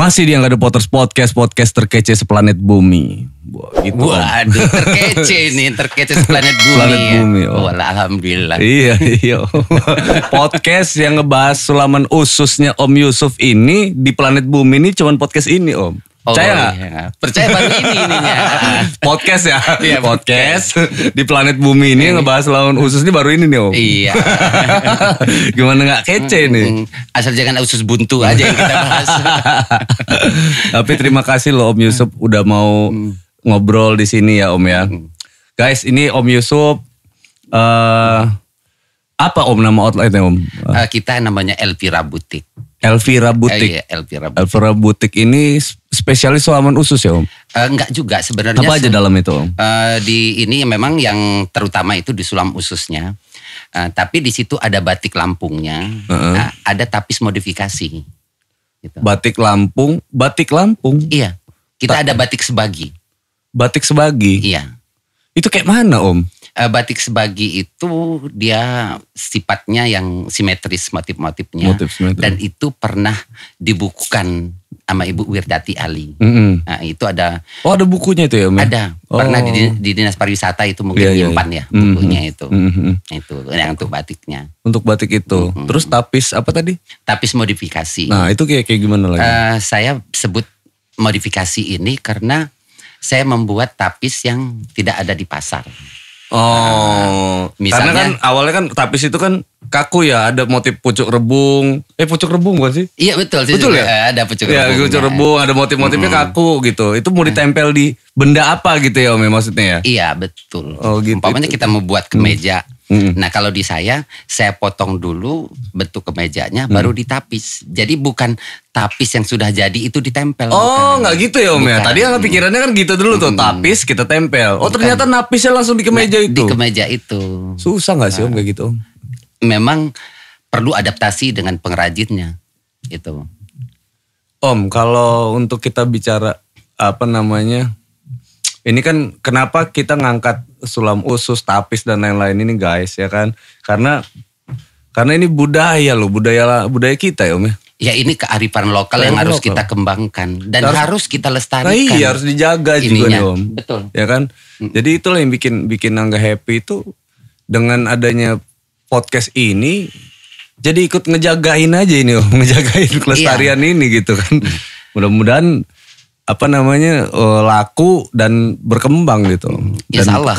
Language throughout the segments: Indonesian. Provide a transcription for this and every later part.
Masih di Angkada Potters Podcast terkece seplanet bumi. Gitu, waduh, terkece nih, terkece seplanet bumi. Planet bumi, Om. Alhamdulillah. Iya. Podcast yang ngebahas sulaman ususnya Om Yusuf ini di planet bumi ini cuman podcast ini, Om. Percaya nggak? Iya. Percaya baru ininya. Podcast ya? Iya, podcast di planet bumi ini ngebahas lawan usus ini baru ini nih, Om. Iya. Gimana nggak kece nih? Asal jangan usus buntu aja yang kita bahas. Tapi terima kasih loh Om Yusuf udah mau ngobrol di sini ya, Om ya. Guys, ini Om Yusuf apa Om nama outletnya, Om? Kita namanya Elvira Butik. Elvira Butik. Iya, Elvira Butik. Elvira Butik ini spesialis sulaman usus ya, Om? Enggak juga sebenarnya. Apa aja dalam itu, Om? Di ini memang yang terutama itu di sulam ususnya. Tapi di situ ada batik Lampungnya, ada tapis modifikasi. Gitu. Batik Lampung. Iya, kita ada batik sebagi. Batik sebagi. Iya. Itu kayak mana, Om? Batik sebagi itu dia sifatnya yang simetris motif-motifnya. Motif simetris. Dan itu pernah dibukukan sama Ibu Wirdati Ali. Nah, itu ada. Oh, ada bukunya itu ya, Om? Ada. Pernah di Dinas Pariwisata itu mungkin nyimpan ya bukunya itu. Itu yang untuk batiknya. Untuk batik itu. Terus tapis apa tadi? Tapis modifikasi. Nah, itu kayak gimana lagi? Saya sebut modifikasi ini karena saya membuat tapis yang tidak ada di pasar. Karena Misalnya, kan awalnya kan tapis itu kan kaku ya, ada motif pucuk rebung. Pucuk rebung bukan sih? Iya betul. Betul ya? Ada pucuk ya, rebung. Pucuk rebung, ada motif-motifnya kaku gitu. Itu mau ditempel di benda apa gitu ya, Om, maksudnya ya? Iya betul. Oh, gitu. Umpamanya kita mau buat kemeja. Nah kalau di saya potong dulu bentuk kemejanya baru ditapis. Jadi bukan tapis yang sudah jadi itu ditempel. Oh nggak gitu ya, Om ya? Bukan. Tadi kan pikirannya kan gitu dulu tuh, tapis kita tempel. Oh ternyata napisnya langsung di kemeja itu. Di kemeja itu. Susah nggak sih, Om, kayak gitu, Om? Memang perlu adaptasi dengan pengrajinnya. Itu. Om, kalau untuk kita bicara apa namanya, ini kan kenapa kita ngangkat sulam usus, tapis dan lain-lain ini, guys, ya kan? Karena ini budaya loh, budaya kita ya, Om ya. Ya ini kearifan lokal yang harus kita kembangkan dan harus kita lestarikan. Nah, iya, harus dijaga juga nih, Om. Betul. Ya kan? Jadi itulah yang bikin Angga happy itu dengan adanya podcast ini. Jadi ikut ngejagain aja ini, Om, ngejagain kelestarian ini gitu kan. Mudah-mudahan apa namanya laku dan berkembang gitu. Insya Allah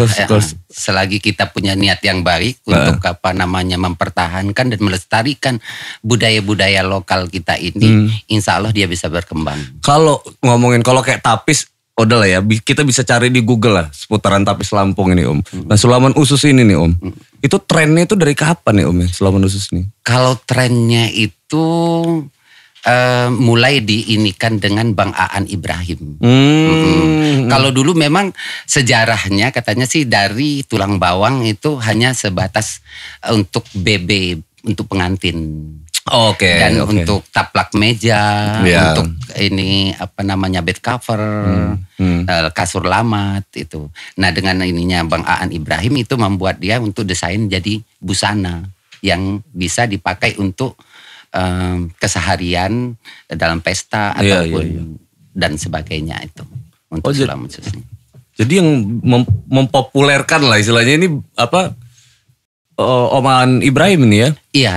selagi kita punya niat yang baik untuk apa namanya mempertahankan dan melestarikan budaya-budaya lokal kita ini, insya Allah dia bisa berkembang. Kalau ngomongin kalau kayak tapis, udah lah ya, kita bisa cari di Google lah seputaran tapis Lampung ini, Om. Nah sulaman usus ini nih, Om, itu trennya itu dari kapan ya, Om ya, sulaman usus ini? Kalau trennya itu mulai diinikan dengan Bang Aan Ibrahim. Kalau dulu memang sejarahnya katanya sih dari tulang bawang itu hanya sebatas untuk BB, untuk pengantin. Oke. Dan untuk taplak meja, untuk ini apa namanya bed cover, kasur lamat itu. Nah dengan ininya Bang Aan Ibrahim itu membuat dia untuk desain jadi busana yang bisa dipakai untuk keseharian dalam pesta ataupun dan sebagainya itu untuk sulam usus. Jadi yang mempopulerkan lah istilahnya ini apa Om Aan Ibrahim ini ya? Iya,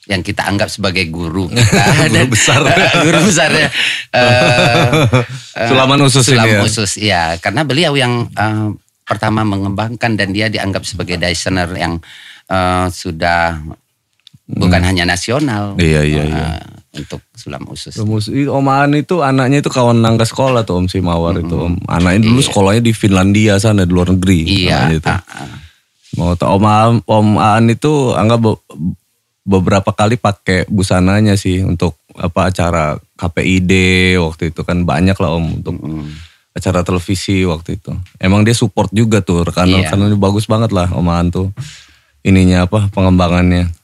yang kita anggap sebagai guru kita. Guru besar. Guru besarnya. Sulaman usus ini ya? Usus, ya. Karena beliau yang pertama mengembangkan dan dia dianggap sebagai desainer yang sudah bukan hanya nasional. Iya. Untuk sulam usus. Om Aan itu anaknya itu kawan nangka sekolah tuh, Om, si Mawar itu, Om. Anaknya dulu sekolahnya di Finlandia sana, di luar negeri. Iya. Mau tau Om Aan itu anggap beberapa kali pakai busananya sih untuk apa acara KPID waktu itu kan banyak lah, Om, untuk acara televisi waktu itu. Emang dia support juga tuh rekan-rekan, bagus banget lah Om Aan tuh ininya apa pengembangannya.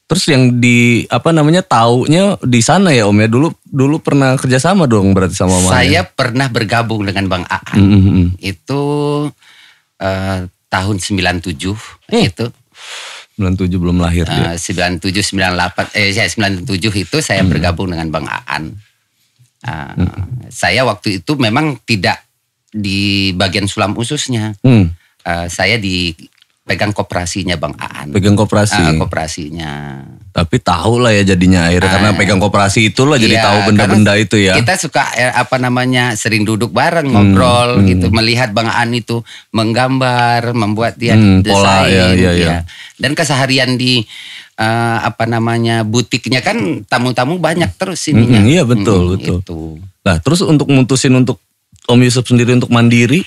Terus yang di apa namanya taunya di sana ya, Om ya, dulu pernah kerjasama dong berarti sama Om. Saya pernah bergabung dengan Bang Aan. Itu tahun 97 itu. 97 belum lahir dia. 97 98 97 itu saya bergabung dengan Bang Aan. Saya waktu itu memang tidak di bagian sulam ususnya. Saya dipegang koperasinya Bang Aan. Pegang koperasi. Koperasinya. Tapi tahu lah ya jadinya akhirnya karena pegang koperasi itulah jadi tahu benda-benda itu ya. Kita suka sering duduk bareng ngobrol gitu, melihat Bang Aan itu menggambar, membuat dia desain. Ya. Dan keseharian di butiknya kan tamu-tamu banyak terus ininya. Iya betul. Itu. Nah terus untuk mutusin untuk Om Yusuf sendiri untuk mandiri?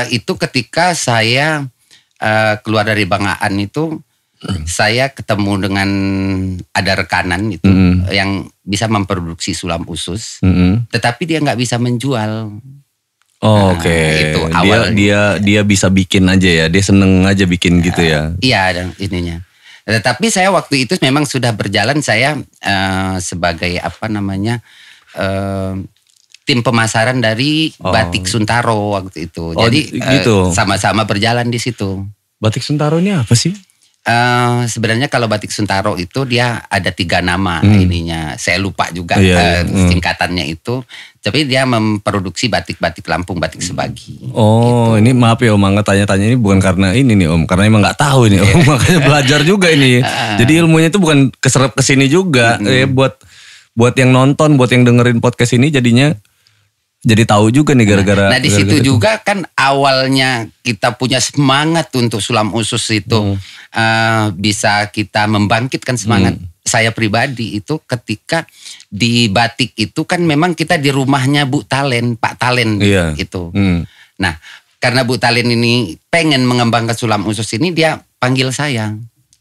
Itu ketika saya keluar dari Bang Aan itu, saya ketemu dengan ada rekanan itu yang bisa memproduksi sulam usus, tetapi dia nggak bisa menjual. Oke. Itu awalnya. Dia bisa bikin aja ya, dia seneng aja bikin gitu ya. Iya dan ininya. Tetapi saya waktu itu memang sudah berjalan saya sebagai tim pemasaran dari Batik Suntaro waktu itu. Jadi gitu. Sama-sama berjalan di situ. Batik Suntaro ini apa sih? Sebenarnya kalau Batik Suntaro itu dia ada 3 nama ininya. Saya lupa juga singkatannya itu. Tapi dia memproduksi batik-batik Lampung, batik Sebagi. Oh, gitu. Ini maaf ya Om, Angga tanya-tanya ini bukan karena ini nih Om, karena emang nggak tahu ini Om, makanya belajar juga ini. Jadi ilmunya itu bukan keserap ke sini juga. Buat yang nonton, buat yang dengerin podcast ini jadinya jadi tahu juga nih gara-gara. Nah di situ juga kan awalnya kita punya semangat untuk sulam usus itu bisa kita membangkitkan semangat. Saya pribadi itu ketika di batik itu kan memang kita di rumahnya Bu Talen, Pak Talen gitu. Nah karena Bu Talen ini pengen mengembangkan sulam usus ini, dia panggil saya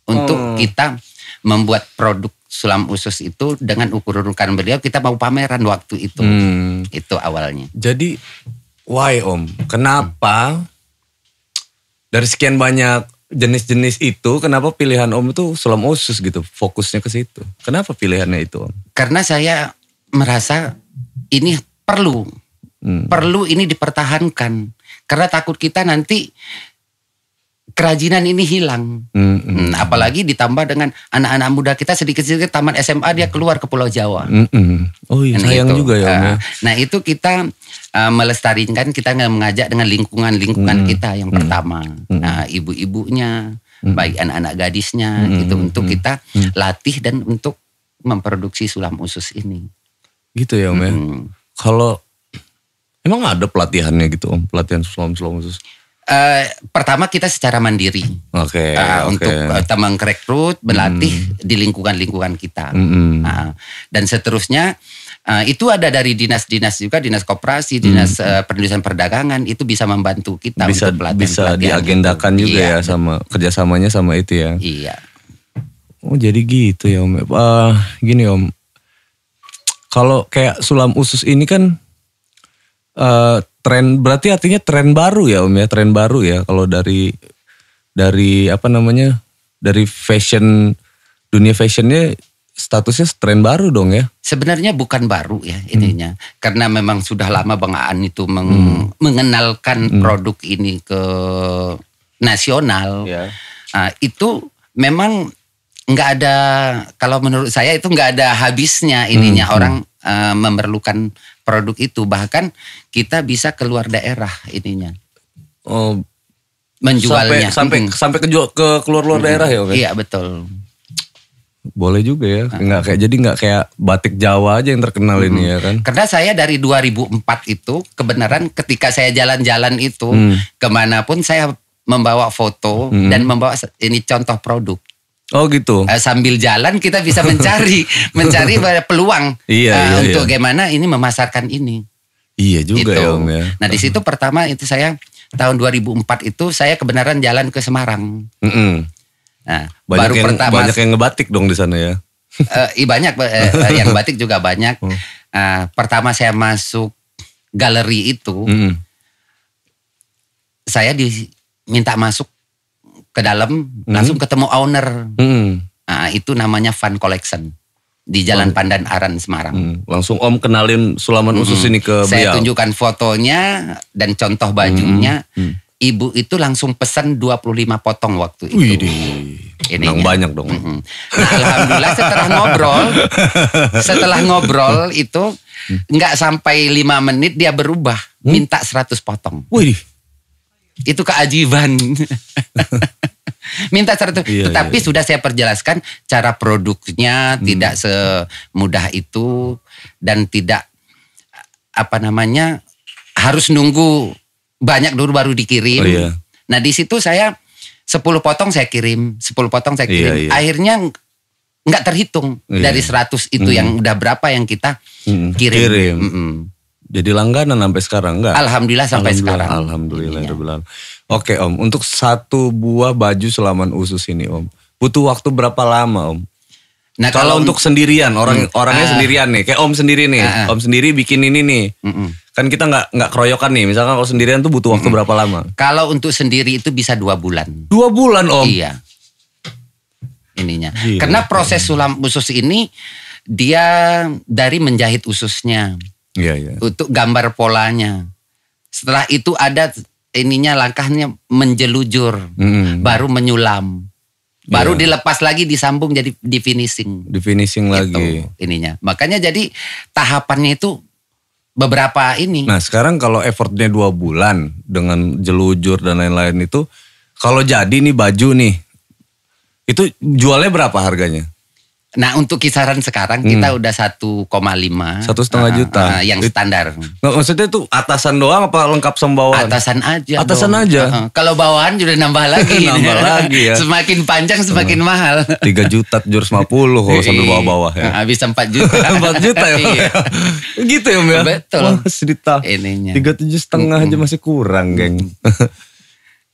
untuk kita membuat produk sulam usus itu dengan ukuran beliau. Kita mau pameran waktu itu. Itu awalnya. Jadi why Om? Kenapa dari sekian banyak jenis-jenis itu, kenapa pilihan Om itu sulam usus gitu? Fokusnya ke situ. Kenapa pilihannya itu Om? Karena saya merasa ini perlu. Perlu ini dipertahankan. Karena takut kita nanti kerajinan ini hilang. Apalagi ditambah dengan anak-anak muda kita sedikit-sedikit tamat SMA dia keluar ke Pulau Jawa. Oh iya, sayang juga ya Om ya. Nah itu kita melestarikan, kita mengajak dengan lingkungan kita yang pertama. Nah ibu-ibunya, baik anak-anak gadisnya gitu, untuk kita latih dan untuk memproduksi sulam usus ini. Gitu ya Om ya. Kalau emang ada pelatihannya gitu Om, pelatihan sulam usus? Pertama kita secara mandiri, untuk kita mengrekrut, berlatih di lingkungan kita, dan seterusnya itu ada dari dinas-dinas juga, dinas koperasi, dinas perindustrian perdagangan itu bisa membantu kita untuk pelatihan. Bisa diagendakan itu juga ya sama kerjasamanya sama itu ya. Iya. Oh jadi gitu ya Om. Gini Om, kalau kayak sulam usus ini kan tren, berarti artinya tren baru ya Om ya, tren baru ya kalau dari dari fashion, dunia fashionnya statusnya tren baru dong ya. Sebenarnya bukan baru ya ininya, karena memang sudah lama Bang Aan itu mengenalkan produk ini ke nasional. Itu memang nggak ada, kalau menurut saya itu nggak ada habisnya ininya. Orang memerlukan produk itu, bahkan kita bisa keluar daerah ininya. Menjualnya sampai ke keluar daerah ya Om? Iya betul. Boleh juga ya, nggak kayak batik Jawa aja yang terkenal ini ya kan? Karena saya dari 2004 itu kebenaran ketika saya jalan-jalan itu kemanapun saya membawa foto dan membawa ini contoh produk. Oh gitu. Sambil jalan kita bisa mencari peluang untuk gimana ini memasarkan ini. Iya juga gitu. Ya Om ya. Nah di situ pertama itu saya tahun 2004 itu saya kebenaran jalan ke Semarang. Nah, banyak yang ngebatik dong di sana ya. Banyak yang batik juga banyak. Pertama saya masuk galeri itu, saya diminta masuk ke dalam, langsung ketemu owner. Itu namanya Fun Collection di Jalan Pandan Aran Semarang. Langsung Om kenalin sulaman usus ini ke beliau. Saya tunjukkan fotonya dan contoh bajunya. ibu itu langsung pesan 25 potong waktu itu. Yang banyak dong. Nah, alhamdulillah setelah ngobrol itu nggak sampai 5 menit dia berubah, minta 100 potong. Wih. Itu keajaiban. Minta 100. Tetapi sudah saya perjelaskan cara produknya tidak semudah itu dan tidak harus nunggu banyak dulu baru dikirim. Nah, di situ saya 10 potong saya kirim, 10 potong saya kirim. Akhirnya nggak terhitung dari 100 itu yang udah berapa yang kita kirim. Jadi langganan sampai sekarang enggak? Alhamdulillah sampai sekarang. Alhamdulillah. Oke Om, untuk 1 buah baju Sulaman Usus ini Om, butuh waktu berapa lama Om? Nah kalau untuk sendirian, orangnya sendirian nih, kayak Om sendiri nih, Om sendiri bikin ini nih. Kan kita nggak keroyokan nih, misalkan kalau sendirian tuh butuh waktu berapa lama? Kalau untuk sendiri itu bisa 2 bulan. 2 bulan Om? Iya. Ininya. Karena proses sulam usus ini dia dari menjahit ususnya. Iya. Untuk gambar polanya. Setelah itu ada langkahnya menjelujur, baru menyulam. Baru dilepas lagi, disambung jadi di finishing. Di finishing lagi. Ininya. Makanya jadi tahapannya itu beberapa ini. Nah sekarang kalau effortnya 2 bulan dengan jelujur dan lain-lain itu, kalau jadi nih baju nih, itu jualnya berapa harganya? Nah untuk kisaran sekarang kita udah 1,5. 1,5 juta. Yang standar. Nah, maksudnya itu atasan doang apa lengkap sama bawahan? Atasan aja. Atasan dong. Aja. Kalau bawahan sudah nambah lagi. Nambah lagi ya. Semakin panjang semakin mahal. 3 juta 750 kalau sambil bawah-bawah ya. Bisa 4 juta. 4 juta ya. Gitu ya Om ya. Betul. Wah cerita. 3,7,5 aja masih kurang geng.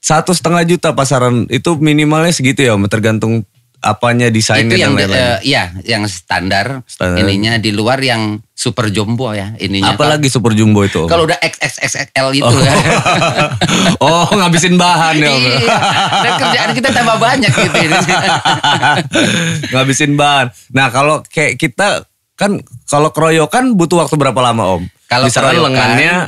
1,5 juta pasaran itu minimalnya segitu ya Om, tergantung apanya desainnya itu yang dan lain-lain. yang standar. Ininya di luar yang super jumbo ya ininya. Apalagi super jumbo itu? Kalau udah XXXL itu ya. Oh ngabisin bahan ya Om. Iya. Dan kerjaan kita tambah banyak gitu. Ngabisin bahan. Nah kalau kayak kita kan kalau keroyokan butuh waktu berapa lama Om? Kalau misalkan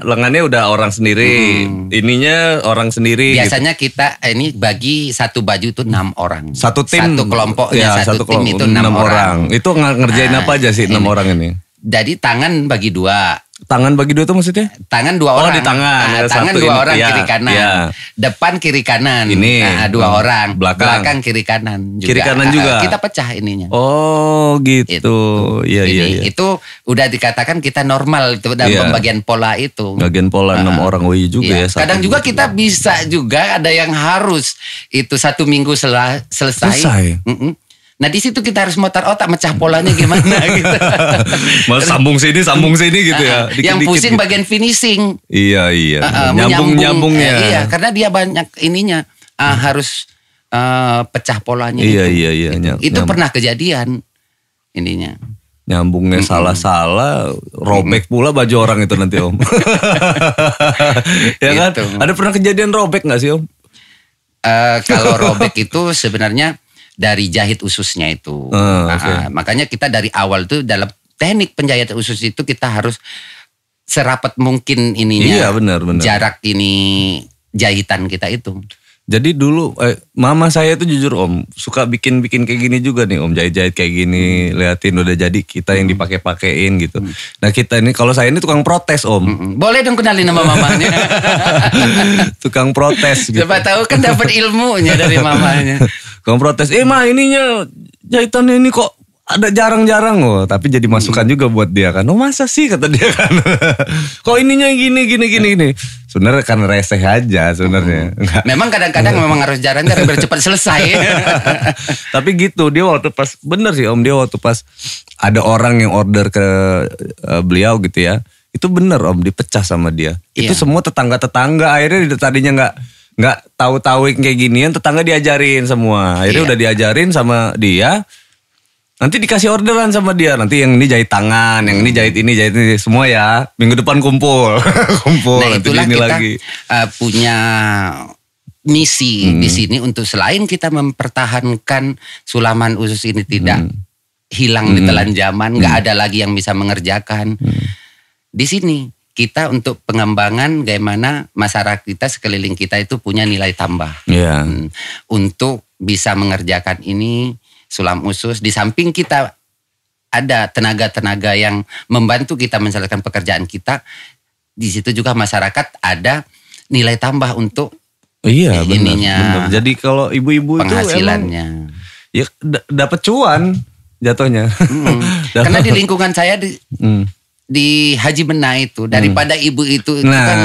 lengannya udah orang sendiri, ininya orang sendiri. Biasanya gitu. Kita ini bagi satu baju itu 6 orang. Satu tim, satu kelompoknya, satu tim itu 6 orang. Itu ngerjain apa aja sih 6 orang ini? Jadi tangan bagi 2. Tangan bagi 2 itu maksudnya? Tangan 2 orang. Oh di tangan. Tangan 2 orang kiri kanan. Ya. Depan kiri kanan. Ini 2 orang. Belakang kiri kanan juga. Kiri kanan juga. Kita pecah ininya. Oh gitu. Iya. Itu udah dikatakan kita normal itu dalam pembagian pola itu. Bagian pola 6 orang juga ya. Kadang juga kita bisa juga ada yang harus itu 1 minggu selesai. Nah di situ kita harus mutar otak mecah polanya gimana gitu. sambung sini gitu ya. Dikit, yang pusing gitu. Bagian finishing. Iya. Nyambungnya. Iya karena dia banyak ininya harus pecah polanya. Iya. Itu pernah kejadian ininya. Nyambungnya salah-salah, robek pula baju orang itu nanti Om. Ya kan? Ada pernah kejadian robek nggak sih Om? Kalau robek itu sebenarnya dari jahit ususnya itu. Makanya kita dari awal tuh dalam teknik penjahitan usus itu kita harus serapat mungkin ininya. Iya benar. Jarak ini jahitan kita itu. Jadi dulu mama saya tuh jujur Om suka bikin kayak gini juga nih Om, jahit-jahit kayak gini, liatin udah jadi kita yang dipakai-pakein gitu. Nah kita ini kalau saya ini tukang protes Om. Boleh dong kenalin nama mamanya. Tukang protes gitu. Siapa tahu kan dapat ilmunya dari mamanya. Tukang protes, mah ininya jahitan ini kok ada jarang-jarang tapi jadi masukan juga buat dia kan. Oh masa sih kata dia kan. Kok ininya gini. Sebenarnya kan reseh aja sebenarnya. Memang kadang-kadang memang harus jarang-jarang biar cepat selesai. Tapi gitu dia waktu pas bener sih Om, dia waktu pas ada orang yang order ke beliau gitu ya. Itu bener Om dipecah sama dia. Itu semua tetangga-tetangga akhirnya tadinya nggak tahu kayak ginian, tetangga diajarin semua. Akhirnya udah diajarin sama dia. Nanti dikasih orderan sama dia. Nanti yang ini jahit tangan, yang ini jahit ini semua ya. Minggu depan kumpul. Nah nanti itulah ini kita lagi. Punya misi di sini untuk selain kita mempertahankan Sulaman Usus ini tidak hilang di telan zaman, nggak ada lagi yang bisa mengerjakan. Di sini kita untuk pengembangan bagaimana masyarakat kita sekeliling kita itu punya nilai tambah. Untuk bisa mengerjakan ini sulam usus. Di samping kita ada tenaga-tenaga yang membantu kita menjalankan pekerjaan kita. Di situ juga masyarakat ada nilai tambah untuk benar. Jadi kalau ibu-ibu penghasilannya itu ya dapat cuan jatuhnya. Karena di lingkungan saya di Haji Bena itu daripada ibu itu kan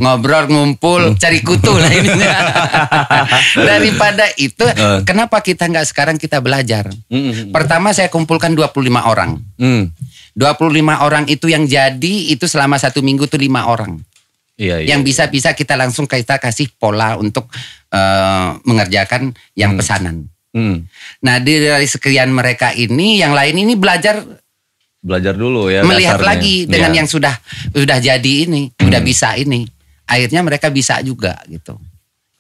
ngobrol ngumpul cari kutu lah ininya. Daripada itu kenapa kita nggak sekarang kita belajar. Pertama saya kumpulkan 25 orang. 25 orang itu yang jadi itu selama 1 minggu tuh 5 orang. Yang bisa kita langsung kita kasih pola untuk mengerjakan yang pesanan. Nah dari sekian mereka ini yang lain ini belajar dulu ya. Melihat dasarnya. lagi dengan yang sudah jadi ini, sudah bisa ini. Akhirnya mereka bisa juga gitu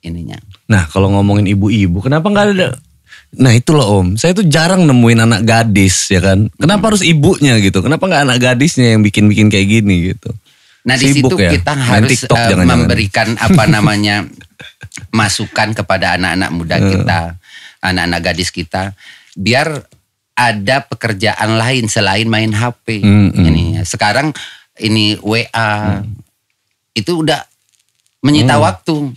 ininya. Nah kalau ngomongin ibu-ibu kenapa nggak ada? Nah itu loh Om, saya tuh jarang nemuin anak gadis ya kan. Kenapa harus ibunya gitu? Kenapa nggak anak gadisnya yang bikin kayak gini gitu? Nah di situ kita harus memberikan masukan kepada anak-anak muda kita, anak-anak gadis kita, biar ada pekerjaan lain selain main HP. Ini sekarang ini WA itu udah menyita waktu.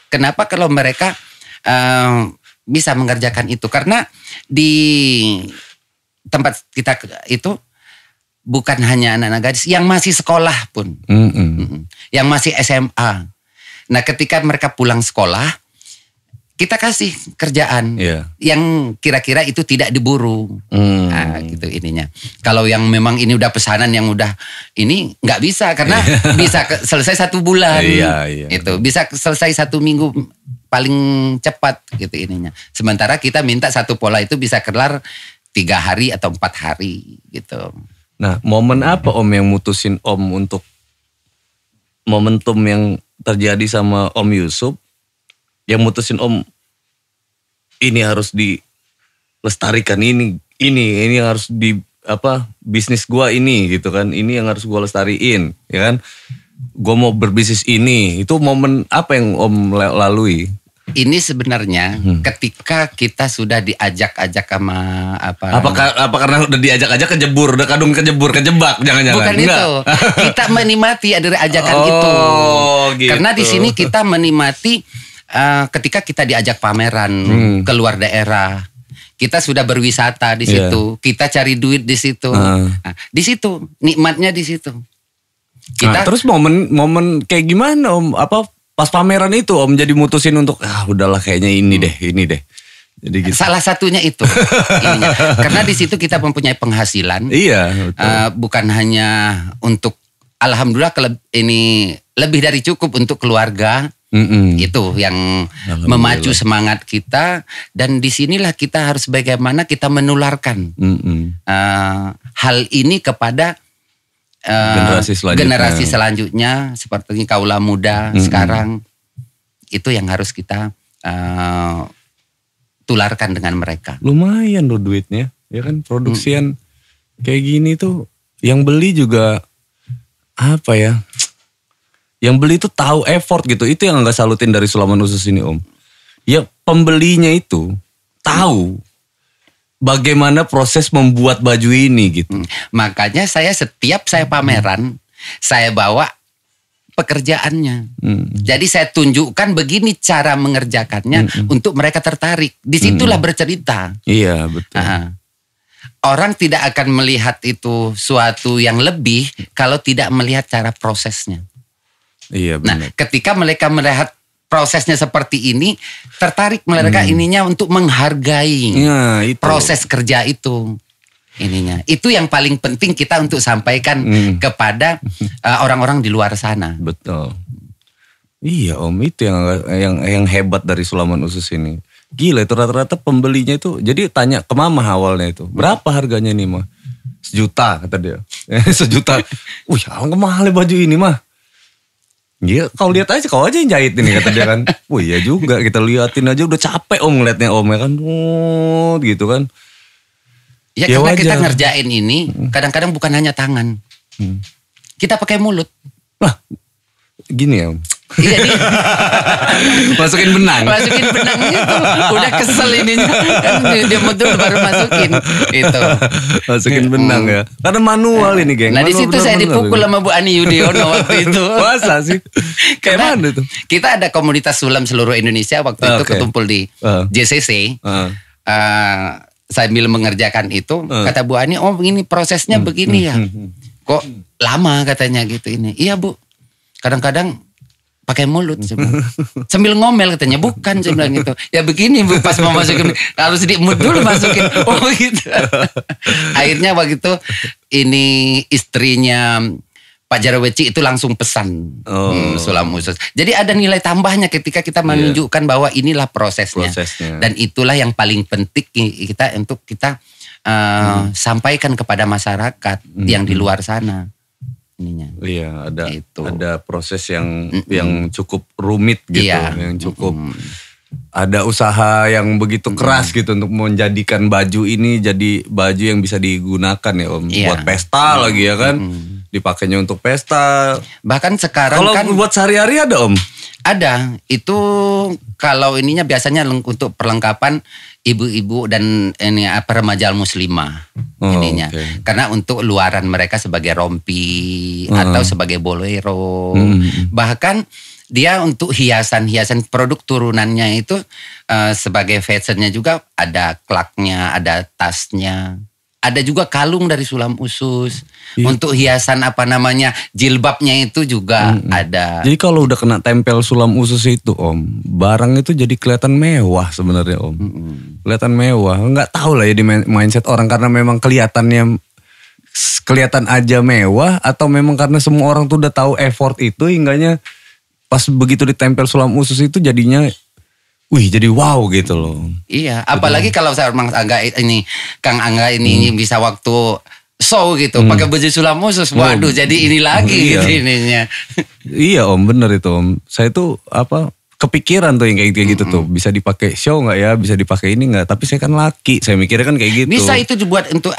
Kenapa kalau mereka bisa mengerjakan itu? Karena di tempat kita itu bukan hanya anak-anak gadis, yang masih sekolah pun, yang masih SMA. Nah ketika mereka pulang sekolah, kita kasih kerjaan yang kira-kira itu tidak diburu, gitu ininya. Kalau yang memang ini udah pesanan yang udah ini nggak bisa karena bisa selesai 1 bulan, itu bisa selesai 1 minggu paling cepat gitu ininya. Sementara kita minta satu pola itu bisa kelar 3 hari atau 4 hari gitu. Nah, momen apa Om yang mutusin Om untuk momentum yang terjadi sama Om Yusuf yang mutusin Om ini harus dilestarikan ini harus bisnis gua ini gitu kan. Ini yang harus gua lestariin, ya kan? Gua mau berbisnis ini. Itu momen apa yang Om lalui? Ini sebenarnya ketika kita sudah diajak-ajak sama apa karena udah diajak-ajak kejebur, udah kadung kejebak jangan-jangan. Bukan itu. Kita menikmati dari ajakan itu. Gitu. Karena di sini kita menikmati ketika kita diajak pameran keluar daerah. Kita sudah berwisata di situ, kita cari duit di situ. Nah, di situ nikmatnya di situ. Kita terus momen kayak gimana Om? Pas pameran itu Om jadi mutusin untuk udahlah kayaknya ini deh. Jadi gitu. Salah satunya itu. Karena di situ kita mempunyai penghasilan. Iya, betul. Bukan hanya untuk alhamdulillah ini lebih dari cukup untuk keluarga. Itu yang memacu semangat kita, dan disinilah kita harus bagaimana kita menularkan hal ini kepada generasi selanjutnya seperti kaula muda sekarang. Itu yang harus kita tularkan dengan mereka. Lumayan loh duitnya, ya kan, produksian kayak gini tuh yang beli juga apa ya? Yang beli itu tahu effort gitu. Itu yang nggak salutin dari Sulaman Usus ini Om. Ya pembelinya itu tahu bagaimana proses membuat baju ini gitu. Makanya setiap saya pameran, saya bawa pekerjaannya. Jadi saya tunjukkan begini cara mengerjakannya untuk mereka tertarik. Disitulah bercerita. Iya betul. Orang tidak akan melihat itu suatu yang lebih kalau tidak melihat cara prosesnya. Iya benar. Nah, ketika mereka melihat prosesnya seperti ini, tertarik mereka ininya untuk menghargai proses kerja itu. Ininya. Itu yang paling penting kita untuk sampaikan kepada orang-orang di luar sana. Betul. Iya Om, itu yang hebat dari Sulaman Usus ini. Gila itu rata-rata pembelinya itu, jadi tanya ke Mama awalnya itu, berapa harganya nih Mah? 1 juta kata dia. 1 juta. Wih, alangkah mahal baju ini Mah. Iya, kau lihat aja, kau aja yang jahit ini kata dia kan. Wih ya juga, kita liatin aja udah capek Om ngeliatnya Om ya kan. Gitu kan. Ya karena wajar. Kita ngerjain ini kadang-kadang bukan hanya tangan. Kita pakai mulut. Wah, gini ya Om. Iya, Masukin benang itu. Udah kesel ininya. Kan dia betul baru masukin itu. Masukin benang ya. Karena manual ini, geng. Nah, di situ saya dipukul sama Bu Ani Yudhoyono waktu itu. Masa sih? Kayak mana tuh? Kita ada komunitas sulam seluruh Indonesia waktu itu ketumpul di JCC. Sambil mengerjakan itu, kata Bu Ani, "Oh, ini prosesnya begini ya." Kok lama katanya gitu ini. Iya, Bu. Kadang-kadang pakai mulut sambil ngomel katanya, bukan saya bilang gitu. Ya begini Bu, pas mau masukin harus diemut dulu masukin. Oh gitu. Akhirnya waktu itu ini istrinya Pak Jaraweci itu langsung pesan sulam usus. Jadi ada nilai tambahnya ketika kita menunjukkan bahwa inilah prosesnya. Dan itulah yang paling penting kita untuk kita sampaikan kepada masyarakat yang di luar sana. Iya, ada proses yang cukup rumit gitu, yang cukup ada usaha yang begitu keras gitu untuk menjadikan baju ini jadi baju yang bisa digunakan ya Om, buat pesta lagi ya kan, dipakainya untuk pesta. Bahkan sekarang kalau kan buat sehari-hari ada Om? Ada, itu kalau ininya biasanya untuk perlengkapan ibu-ibu dan ini remaja muslimah ininya. Karena untuk luaran mereka sebagai rompi atau sebagai bolero. Bahkan dia untuk hiasan-hiasan produk turunannya itu sebagai fashionnya juga ada klaknya, ada tasnya. Ada juga kalung dari sulam usus. Untuk hiasan jilbabnya itu juga ada. Jadi kalau udah kena tempel sulam usus itu Om, barang itu jadi kelihatan mewah sebenarnya Om. Kelihatan mewah. Nggak tahu lah ya di mindset orang, karena memang kelihatan aja mewah, atau memang karena semua orang tuh udah tahu effort itu hingganya pas begitu ditempel sulam usus itu jadinya jadi wow gitu loh. Iya, apalagi kalau saya Kang Angga ini bisa waktu show gitu, pakai baju sulam usus. Waduh, jadi ini lagi gitu ininya. Iya Om, bener itu Om. Saya tuh kepikiran tuh yang kayak gitu tuh. Bisa dipakai show nggak ya? Bisa dipakai ini nggak? Tapi saya kan laki, saya mikirnya kan kayak gitu. Bisa itu dibuat untuk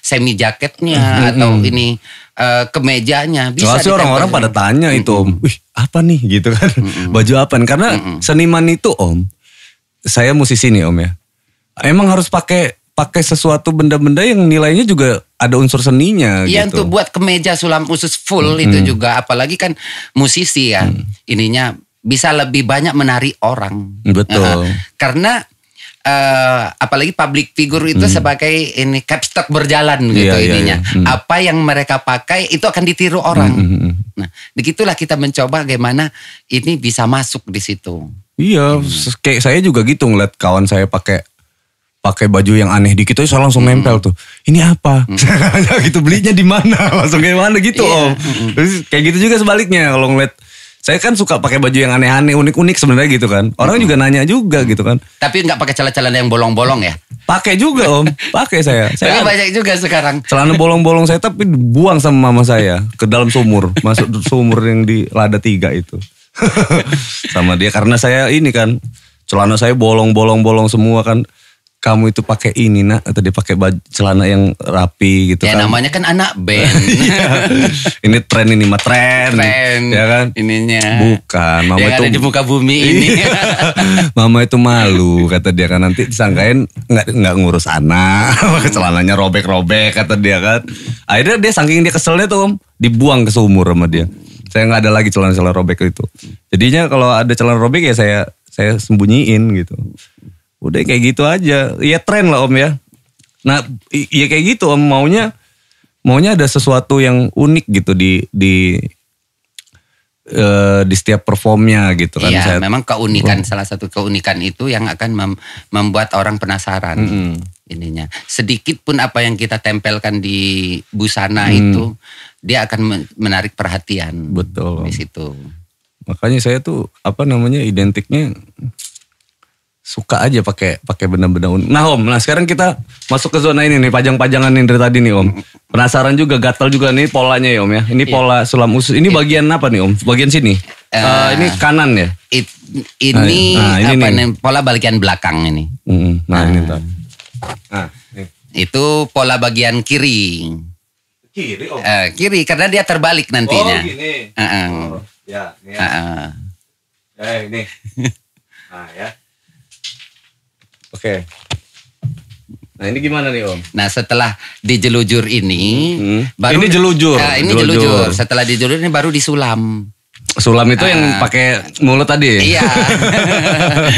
semi jaketnya atau ini kemejanya. Bisa sih orang-orang pada tanya itu Om, wih apa nih gitu kan, baju apa nih? Karena seniman itu Om, saya musisi nih Om ya, emang harus pakai sesuatu benda-benda yang nilainya juga ada unsur seninya. Iya gitu. Untuk buat kemeja sulam usus full itu juga, apalagi kan musisi ya, ininya bisa lebih banyak menarik orang. Betul. Karena apalagi public figure itu sebagai ini capstock berjalan gitu ininya. Apa yang mereka pakai itu akan ditiru orang. Nah, begitulah kita mencoba bagaimana ini bisa masuk di situ. Iya, kayak saya juga gitu ngeliat kawan saya pakai baju yang aneh dikit aja saya langsung nempel tuh. Ini apa? Gitu, belinya di mana? Langsung kayak mana gitu Om. Terus kayak gitu juga sebaliknya kalau ngeliat. Saya kan suka pakai baju yang aneh-aneh, unik-unik sebenarnya gitu kan. Orang juga nanya juga gitu kan. Tapi nggak pakai celana-celana yang bolong-bolong ya? Pakai juga Om, pakai saya. Saya banyak juga sekarang. Celana bolong-bolong saya tapi buang sama mama saya ke dalam sumur, masuk sumur yang di Lada 3 itu. Sama dia karena saya ini kan, celana saya bolong-bolong semua kan. Kamu itu pakai ini nak, atau dia pakai celana yang rapi gitu ya, kan. Ya namanya kan anak band. Ini tren ya kan. Ininya. Bukan, mama yang itu ada di muka bumi ini. Mama itu malu kata dia kan, nanti disangkain nggak ngurus anak. Celananya robek-robek kata dia kan. Akhirnya dia saking dia keselnya tuh Om, dibuang ke sumur sama dia. Saya nggak ada lagi celana robek itu. Jadinya kalau ada celana robek ya saya sembunyiin gitu. Udah kayak gitu aja. Ya tren lah Om ya. Nah ya kayak gitu Om, maunya ada sesuatu yang unik gitu di setiap performnya gitu kan. Iya, memang keunikan, salah satu keunikan itu yang akan membuat orang penasaran. Ininya. Sedikit pun apa yang kita tempelkan di busana itu dia akan menarik perhatian. Betul. Di situ. Makanya saya tuh identiknya suka aja pakai benda-benda unik. Nah Om, sekarang kita masuk ke zona ini nih, pajang-pajangan ini dari tadi nih Om. Penasaran juga, gatal juga nih polanya ya Om ya. Ini pola sulam usus. Ini bagian apa nih Om? Bagian sini. Ini kanan ya? Ini pola bagian belakang ini. Nah ini tuh. Itu pola bagian kiri. Kiri Om. Kiri karena dia terbalik nantinya. Oh gini. Ya, ini ya. Ini. Nah ya. Oke. Nah ini gimana nih Om? Nah setelah dijelujur ini, baru ini jelujur. Ini jelujur. Setelah dijelujur ini baru disulam. Sulam itu yang pakai mulut tadi. Iya.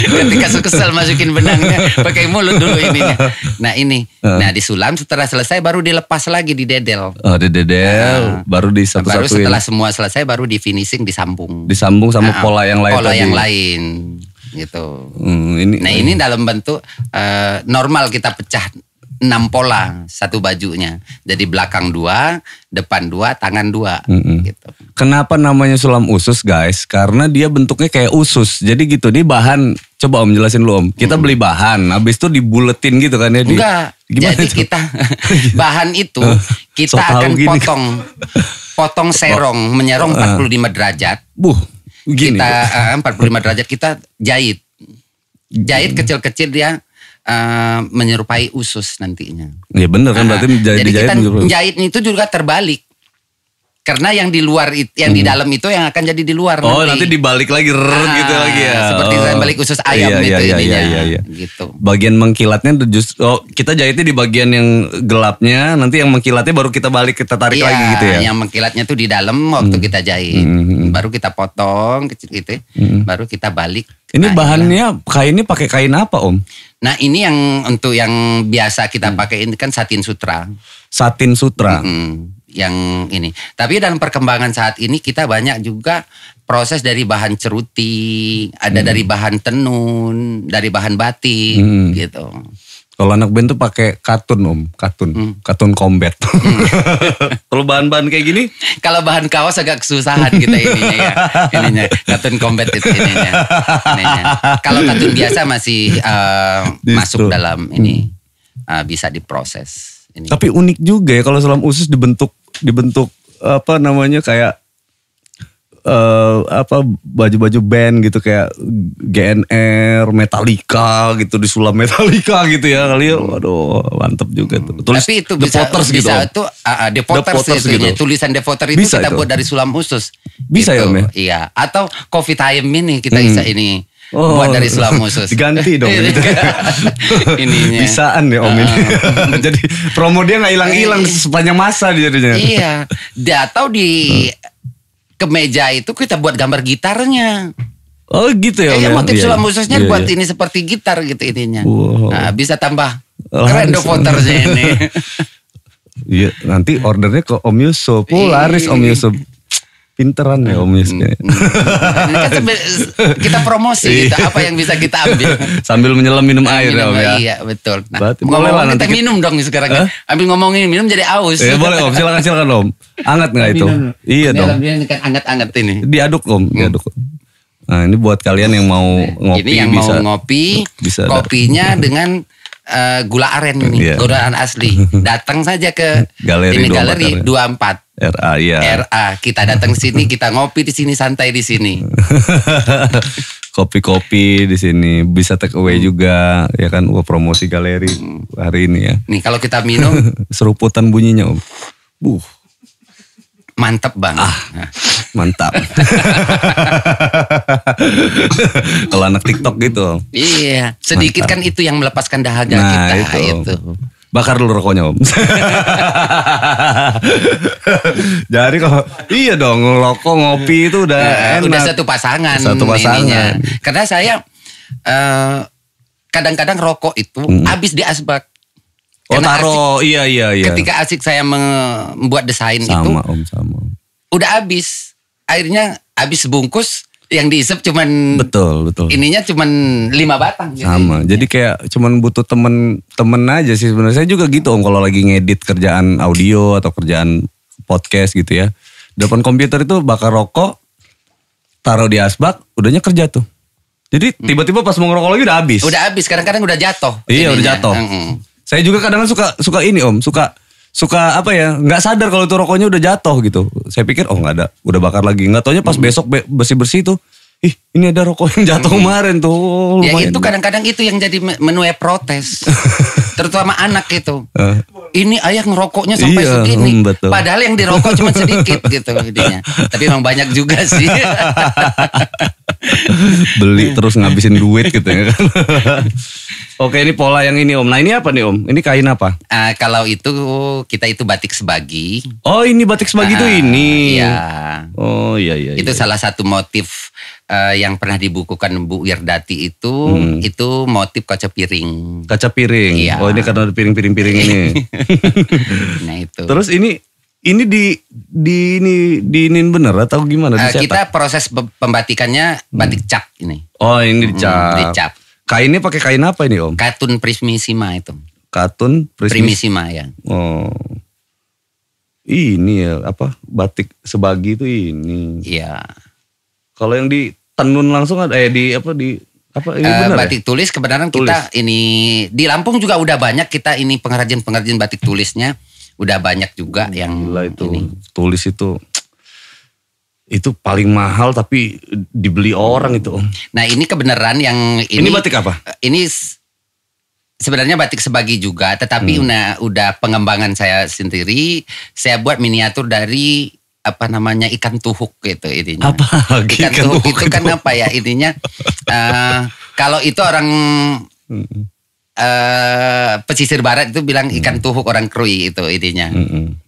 Ketika kesel masukin benangnya, pakai mulut dulu ininya. Nah ini, nah disulam setelah selesai baru dilepas lagi di dedel. Oh di dedel, baru di satu-satuin. Baru setelah semua selesai baru di finishing disambung. Disambung sama pola yang lain. Pola tadi. yang lain. Gitu. Ini dalam bentuk normal kita pecah 6 pola satu bajunya. Jadi belakang 2, depan 2, tangan 2 gitu. Kenapa namanya sulam usus guys? Karena dia bentuknya kayak usus. Jadi gitu, dia bahan, coba Om jelasin lu Om. Kita beli bahan, habis itu dibuletin gitu kan ya. Enggak, jadi itu? Kita bahan itu kita akan potong serong, menyerong 45 derajat. Gini. Kita 45 derajat kita jahit. Jahit kecil-kecil dia menyerupai usus nantinya. Ya bener kan, berarti jadi kita jahit itu juga terbalik. Karena yang di luar yang di dalam itu yang akan jadi di luar nanti dibalik lagi gitu lagi ya. Seperti balik usus ayam ininya. Gitu. Bagian mengkilatnya justru kita jahitnya di bagian yang gelapnya, nanti yang mengkilatnya baru kita balik, kita tarik lagi gitu ya. Yang mengkilatnya tuh di dalam waktu kita jahit. Baru kita potong kecil gitu. Baru kita balik. Ini bahannya kainnya pakai kain apa Om? Nah ini yang untuk yang biasa kita pakai ini kan satin sutra. Satin sutra. Yang ini. Tapi dalam perkembangan saat ini kita banyak juga proses dari bahan ceruti, ada dari bahan tenun, dari bahan batik gitu. Kalau anak band tuh pakai katun Om, katun combat. Kalau bahan-bahan kayak gini? Kalau bahan kaos agak kesusahan kita ininya, katun combat itu ininya. Kalau katun biasa masih masuk dalam ini, bisa diproses. Ini. Tapi unik juga ya kalau sulam usus dibentuk apa namanya kayak baju-baju band gitu kayak GNR, Metallica gitu, disulam Metallica gitu ya kali ya. Waduh, mantep juga tuh. Tulis tapi itu The Potters gitu. Itu The Potters gitu. Tulisan The Potters itu bisa kita buat dari sulam usus. Bisa gitu. Ya Om ya? Iya, atau Coffee Time ini kita bisa ini. Buat dari sulam usus. Diganti dong gitu. Ininya. Bisaan ya Om ini. Jadi promo dia gak hilang-hilang sepanjang masa jadinya. Iya. Atau di kemeja itu kita buat gambar gitarnya. Oh gitu ya Om. Motif sulam ususnya buat ini seperti gitar gitu ininya. Nah, bisa tambah keren Potters-nya ini. Iya, nanti ordernya ke Om Yusuf. Laris Om Yusuf. Pinteran ya Om Yus. Ini kan kita promosi gitu, apa yang bisa kita ambil. Sambil menyelam minum air ya Om ya. Iya betul. Nah, ngomong kita minum dong sekarang. Ambil ngomongin minum jadi aus. Boleh Om, silakan Om. Anget nggak itu? Iya dong. Ini kan anget-anget ini. Diaduk Om, diaduk. Nah ini buat kalian yang mau ngopi. Ini yang bisa, mau ngopi, bisa kopinya dengan gula aren ini, gula aren asli. Datang saja ke Galeri 24. RA ya. RA, kita datang sini, kita ngopi di sini, santai di sini. Kopi-kopi di sini, bisa take away juga, ya kan? Promosi galeri hari ini ya. Nih kalau kita minum, seruputan bunyinya Om. Mantap banget. Mantap. Kalau anak TikTok gitu. Iya, sedikit mantap. Kan itu yang melepaskan dahaga kita itu. Bakar dulu rokoknya Om. Jadi kalau iya dong rokok ngopi itu udah enak. Udah satu pasangan. Ininya. Karena saya kadang-kadang rokok itu habis di asbak. Taruh iya. Ketika asik saya membuat desain sama, itu. Sama. Udah habis. Akhirnya habis sebungkus. Yang diisep cuman betul ininya cuman 5 batang gitu. Sama jadi kayak cuman butuh temen aja sih sebenarnya. Saya juga gitu Om kalau lagi ngedit kerjaan audio atau kerjaan podcast gitu ya, depan komputer itu bakar rokok, taruh di asbak, udahnya kerja tuh. Jadi tiba-tiba pas mau ngerokok lagi udah habis kadang-kadang udah jatuh. Iya ininya. Udah jatuh. Saya juga kadang-kadang suka ini Om, suka apa ya, nggak sadar kalau itu rokoknya udah jatuh gitu. Saya pikir nggak ada, udah bakar lagi. Nggak taunya pas besok bersih tuh, ini ada rokok yang jatuh kemarin tuh. Ya itu kadang-kadang itu yang jadi menuai protes, terutama anak itu. ini ayah ngerokoknya sampai segini. Betul. Padahal yang dirokok cuma sedikit gitu idenya. Tapi emang banyak juga sih. Beli terus ngabisin duit gitu ya kan. Oke, ini pola yang ini Om. Nah ini apa nih Om? Ini kain apa? Kalau itu kita itu batik sebagi. Oh ini batik sebagi itu ini. Iya. Oh iya. Itu salah satu motif yang pernah dibukukan Bu Wirdati itu motif kaca piring. Kaca piring. Iya. Oh ini karena ada piring-piring ini. Nah itu. Terus ini diinin bener atau gimana? Kita proses pembatikannya batik cap ini. Oh ini dicap. Dicap. Kainnya pakai kain apa ini Om? Katun Prismissima itu. Katun Primissima ya. Oh. Ini ya apa? Batik sebagi itu ini. Iya. Kalau yang di tenun langsung ada ini benar batik tulis kebenaran tulis. Kita ini di Lampung juga udah banyak kita ini pengrajin batik tulisnya udah banyak juga yang gila itu ini. Tulis itu paling mahal tapi dibeli orang itu Om. Nah ini kebenaran yang ini batik apa? Ini sebenarnya batik sebagi juga, tetapi udah pengembangan saya sendiri. Saya buat miniatur dari ikan tuhuk gitu ininya. Apa? Ikan tuhuk itu kan apa ya ininya? Kalau itu orang pesisir barat itu bilang ikan tuhuk orang Krui itu ininya.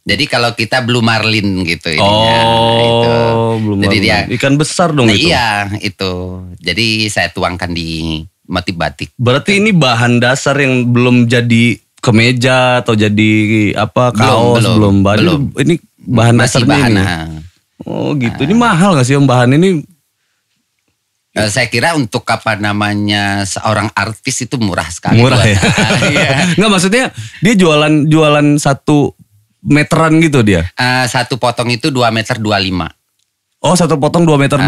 Jadi kalau kita blue marlin gitu ininya. Itu. Blue jadi marlin. Dia Ikan besar dong itu. Iya itu. Jadi saya tuangkan di motif batik. Berarti ini bahan dasar yang belum jadi kemeja atau jadi kaos belum. Ini bahan dasarnya ini. Oh gitu. Ini mahal gak sih Om bahan ini? Saya kira untuk seorang artis itu murah sekali. Murah ya? Nggak maksudnya dia jualan 1 meteran gitu dia? Satu potong itu 2,25 meter. Oh 1 potong 2,25 meter.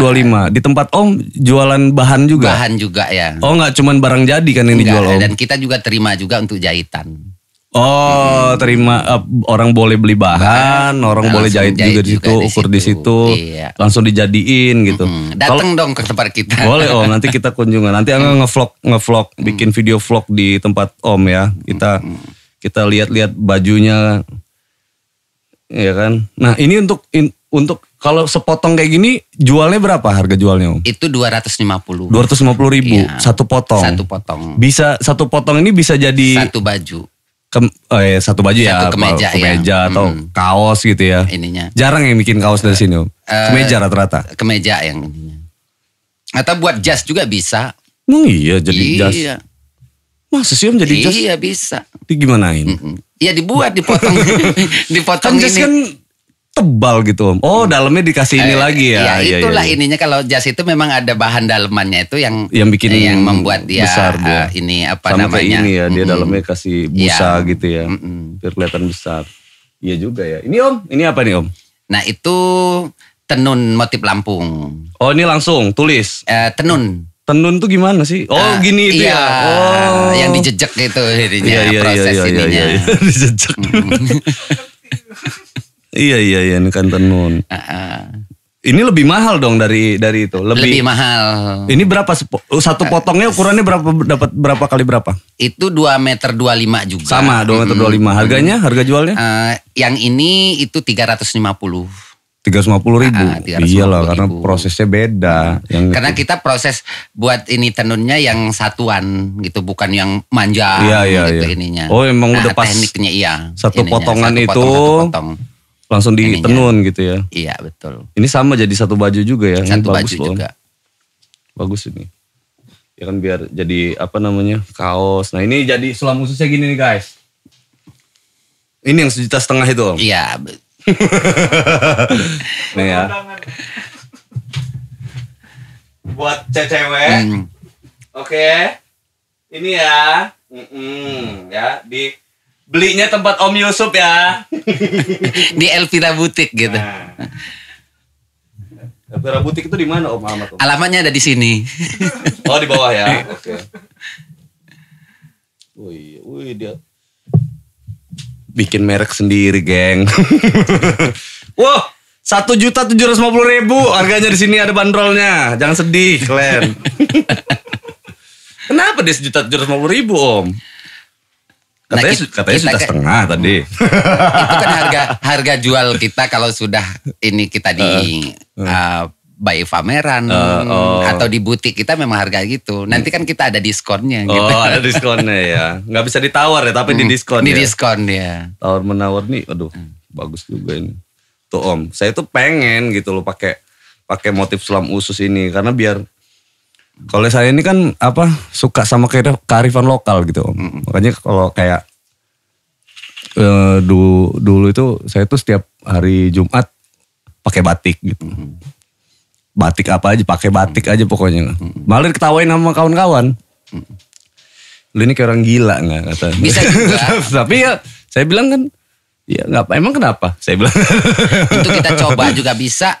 Di tempat Om jualan bahan juga? Bahan juga ya. Oh nggak cuman barang jadi kan ini jual Om? Dan kita juga terima juga untuk jahitan. Oh terima orang boleh beli bahan, orang boleh jahit juga di situ, ukur di situ, iya. Langsung dijadiin gitu. Datang dong ke tempat kita. Boleh Om, nanti kita kunjungan. Nanti Angga ngevlog, bikin video vlog di tempat Om ya. Kita lihat-lihat bajunya, ya kan. Nah ini untuk kalau sepotong kayak gini jualnya berapa harga jualnya Om? Itu 250. 250.000 iya. Satu potong. Satu potong. Bisa satu potong ini bisa jadi satu baju. Satu baju ya, kemeja atau kaos gitu ya. Ininya. Jarang yang bikin kaos dari sini Om. Kemeja rata-rata. Kemeja yang ininya. Atau buat jas juga bisa. Iya jadi jas. Iya. Masa sih Om jadi jas? Iya bisa. Digimanain? Iya dibuat, dipotong. Dipotong kan jas ini. kan tebal gitu Om. Oh dalamnya dikasih ini lagi ya. Iya itulah ininya kalau jas itu memang ada bahan dalemannya itu yang bikin yang membuat dia besar dia. Ini sama namanya. Kayak ini ya dia dalamnya kasih busa gitu ya. Biar kelihatan besar. Iya juga ya. Ini Om, ini apa nih Om? Nah itu tenun motif Lampung. Oh ini langsung tulis. Tenun. Tenun tuh gimana sih? Oh gini itu iya, ya. Oh yang dijejek gitu jadinya proses ininya. Dijejek. Iya ini kan tenun. Ini lebih mahal dong dari itu. Lebih mahal. Ini berapa satu potongnya ukurannya dapat berapa kali berapa? Itu 2,25 meter juga. Sama 2,25 meter. Harganya? Harga jualnya? Yang ini itu 350. 350.000. Iyalah karena prosesnya beda. Karena kita proses buat ini tenunnya yang satuan gitu, bukan yang manja gitu ininya. Oh emang udah pas tekniknya iya. Satu ininya, potongan satu itu potong. Langsung ditenun gitu ya. Iya betul. Ini sama jadi satu baju juga ya. Satu ini baju juga. Bagus ini. Ya kan biar jadi kaos. Nah ini jadi sulam khususnya gini nih guys. Ini yang 1,5 juta itu Om. Iya. Nih ya. Buat cewek. Oke. Ini ya. Ya belinya tempat Om Yusuf ya. Di Elvira Butik gitu. Nah. Elvira Butik itu di mana Om Ahmad? Alamatnya ada di sini. Oh di bawah ya. Oke. Wih dia bikin merek sendiri geng. Wah 1,750.000 harganya di sini ada bandrolnya. Jangan sedih kalian. Kenapa dia 1,750.000 Om? Katanya sudah setengah tadi. Itu kan harga jual kita kalau sudah ini kita di by pameran atau di butik kita memang harga gitu. Nanti kan kita ada diskonnya gitu. Oh, ada diskonnya ya. Nggak bisa ditawar ya, tapi di diskon di ya. Diskon ya. Tawar menawar nih, aduh, bagus juga ini. Tuh Om, saya tuh pengen gitu loh pakai motif sulam usus ini karena biar kalau saya ini kan suka sama kearifan lokal gitu Om. Makanya kalau kayak dulu itu saya tuh setiap hari Jumat pakai batik gitu. Batik apa aja, pakai batik aja pokoknya. Malah diketawain sama kawan-kawan. Lu ini kayak orang gila nggak kata. Bisa juga. Tapi ya saya bilang kan, ya nggak apa. Emang kenapa? Saya bilang. Untuk kita coba juga bisa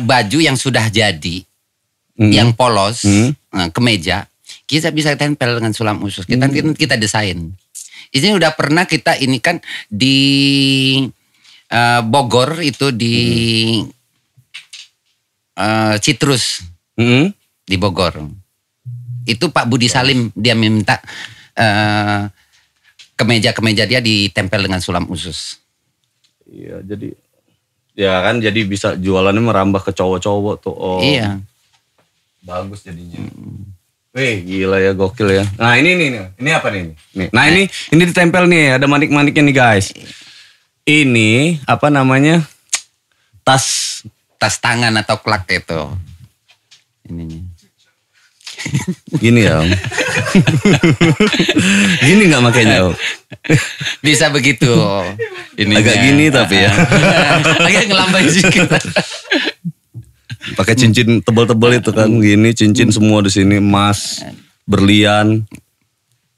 baju yang sudah jadi, yang polos, kemeja, kita bisa tempel dengan sulam usus. Kita desain. Ini udah pernah kita ini kan di Bogor itu di Citrus di Bogor. Itu Pak Budi Salim dia minta kemeja dia ditempel dengan sulam usus. Iya, jadi bisa jualannya merambah ke cowok-cowok tuh. Oh. Iya. Bagus jadinya. Wih, gila ya, gokil ya. Nah, ini apa nih? Nih. Nah, ini ditempel nih, ada manik-maniknya nih, guys. Ini apa namanya? Tas tangan atau klak itu. Ininya. Gini ya Om. Gini gak makanya Om? Bisa begitu. Ininya. Agak gini tapi ya. Agak ngelambai sedikit. Pakai cincin tebal-tebal itu kan. Gini cincin semua di sini. Emas, berlian.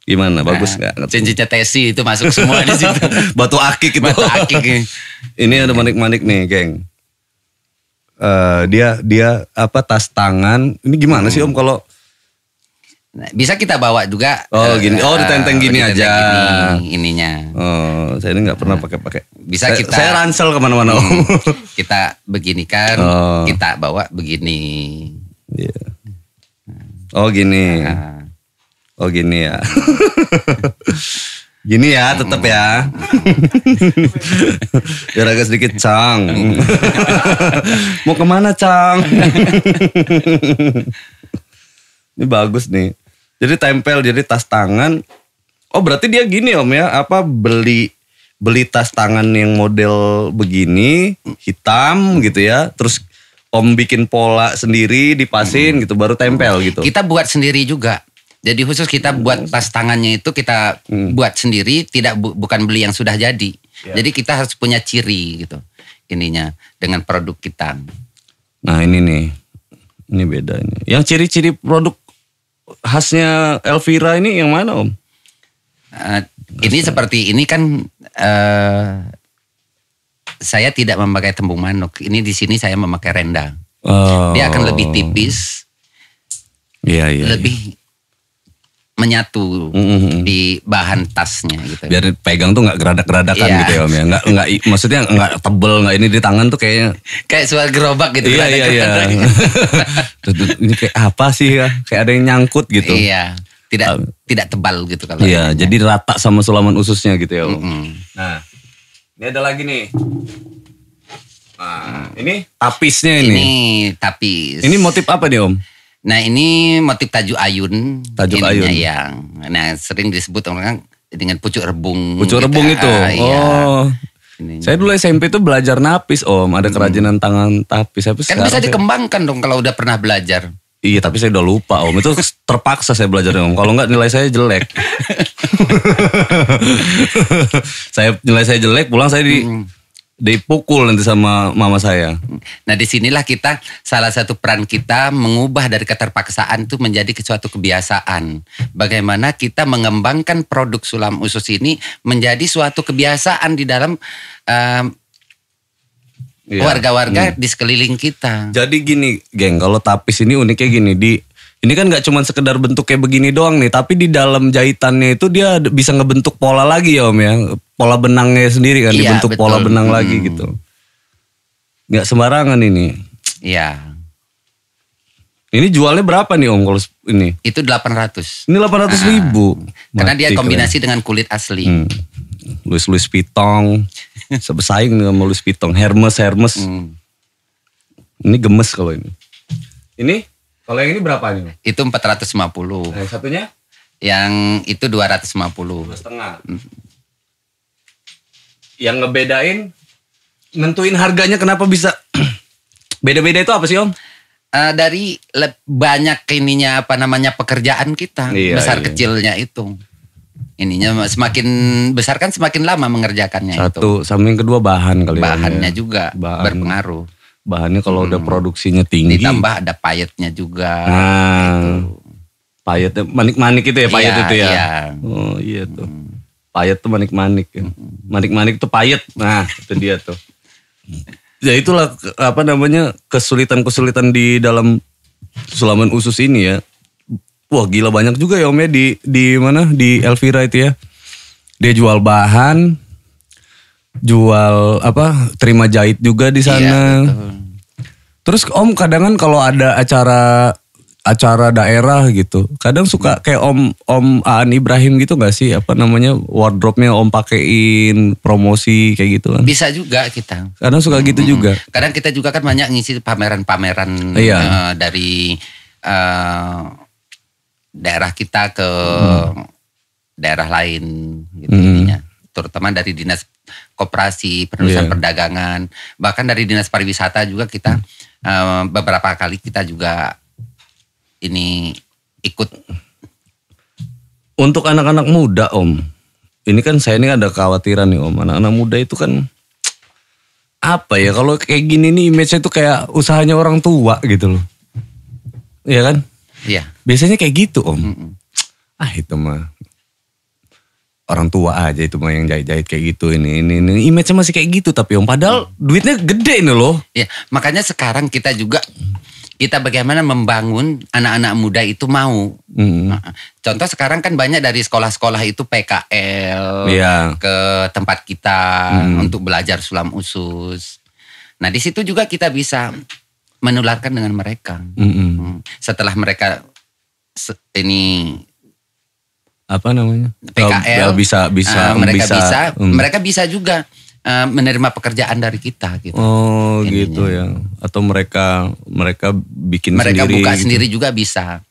Gimana? Bagus gak? Cincinnya Tesi itu masuk semua di situ. Batu akik itu. Batu akik. Ini ada manik-manik nih geng. Dia tas tangan. Ini gimana sih Om kalau bisa kita bawa juga. Oh gini. Oh ditenteng gini aja. Ininya. Oh saya ini nggak pernah pakai. Bisa kita. Saya ransel kemana-mana Om. Kita beginikan. Kita bawa begini. Iya. Oh gini. Oh gini ya. Gini ya tetap ya. Biar agak sedikit Cang. Mau kemana Cang? Ini bagus nih. Jadi tempel, jadi tas tangan. Oh berarti dia gini Om ya. Beli tas tangan yang model begini. Hitam gitu ya. Terus Om bikin pola sendiri, dipasin gitu. Baru tempel gitu. Kita buat sendiri juga. Jadi khusus kita buat tas tangannya itu kita buat sendiri, bukan beli yang sudah jadi. Yeah. Jadi kita harus punya ciri gitu ininya dengan produk kita. Nah ini nih, ini beda ini. Yang ciri-ciri produk khasnya Elvira ini yang mana Om? Ini seperti ini kan saya tidak memakai tembung manuk. Ini di sini saya memakai rendang. Dia akan lebih tipis, lebih menyatu di bahan tasnya gitu. Biar pegang tuh nggak geradak-geradakan gitu ya Om ya. Nggak maksudnya nggak tebel, nggak ini di tangan tuh kayaknya. Kayak suara gerobak gitu. Iya. Ini kayak apa sih ya? Kayak ada yang nyangkut gitu. Iya. Tidak tebal gitu kalau. Iya, jadi rata sama sulaman ususnya gitu ya Om. Nah, ini ada lagi nih. Nah, ini tapisnya ini. Ini tapis. Ini motif apa nih Om? Nah ini motif tajuk ayun. Tajuk ayun. Nah sering disebut orang dengan pucuk rebung. Pucuk rebung itu. Saya dulu SMP tuh belajar napis Om. Ada kerajinan tangan tapis. Kan bisa dikembangkan dong kalau udah pernah belajar. Iya tapi saya udah lupa Om. Itu terpaksa saya belajar Om. Kalau enggak nilai saya jelek. Nilai saya jelek, pulang saya dipukul nanti sama mama saya. Nah disinilah kita, salah satu peran kita mengubah dari keterpaksaan itu menjadi suatu kebiasaan. Bagaimana kita mengembangkan produk sulam usus ini menjadi suatu kebiasaan di dalam warga-warga di sekeliling kita. Jadi gini geng, kalau tapis ini uniknya gini, ini kan gak cuma sekedar bentuk kayak begini doang nih, tapi di dalam jahitannya itu dia bisa ngebentuk pola lagi ya Om ya. Pola benangnya sendiri kan, dibentuk betul. Pola benang lagi gitu. Gak sembarangan ini. Iya. Ini jualnya berapa nih Om kalau ini? Itu 800. Ini 800.000. Karena dia kombinasi dengan kulit asli. Louis Vuitton. Bersaing dengan Louis Vuitton. Hermes. Ini gemes kalau ini. Ini? Kalau yang ini berapa nih? Itu 450. Yang satunya? Yang itu 250. 2,5. Yang ngebedain, nentuin harganya kenapa bisa beda-beda itu apa sih Om? Dari banyak ininya pekerjaan kita, besar kecilnya itu. Ininya semakin besar kan semakin lama mengerjakannya. Satu, sama yang kedua bahan kali. Bahannya juga berpengaruh. Bahannya kalau udah produksinya tinggi. Ditambah ada payetnya juga. Gitu. Payetnya manik-manik itu ya, payet itu ya. Iya. Oh iya tuh. Payet tuh manik-manik ya. Manik-manik tuh payet. Nah, itu dia tuh. Ya itulah kesulitan-kesulitan di dalam sulaman usus ini ya. Wah, gila banyak juga ya Om ya di Elvira itu ya. Dia jual bahan, jual terima jahit juga di sana. Iya, betul. Terus Om kadang kan kalau ada acara daerah gitu, kadang suka kayak Om Aan Ibrahim gitu gak sih, wardrobe-nya Om pakein promosi kayak gitu kan? Bisa juga kita. Kadang suka gitu juga. Kadang kita juga kan banyak ngisi pameran-pameran dari daerah kita ke daerah lain gitu ininya. Terutama dari Dinas Koperasi, Penerusan Perdagangan, bahkan dari Dinas Pariwisata juga kita beberapa kali kita juga ini ikut. Untuk anak-anak muda Om, ini kan saya ini ada kekhawatiran nih Om, anak-anak muda itu kan kalau kayak gini nih image-nya itu kayak usahanya orang tua gitu loh. Iya kan? Iya. Biasanya kayak gitu Om. Itu mah orang tua aja itu mah yang jahit-jahit kayak gitu, ini image-nya masih kayak gitu tapi Om, padahal duitnya gede ini loh. Ya, makanya sekarang kita bagaimana membangun anak-anak muda itu mau. Contoh sekarang kan banyak dari sekolah-sekolah itu PKL ke tempat kita untuk belajar sulam usus. Nah di situ juga kita bisa menularkan dengan mereka. Setelah mereka PKL mereka bisa juga menerima pekerjaan dari kita gitu. Oh gitu ya. Atau mereka bikin sendiri. Mereka buka sendiri juga bisa.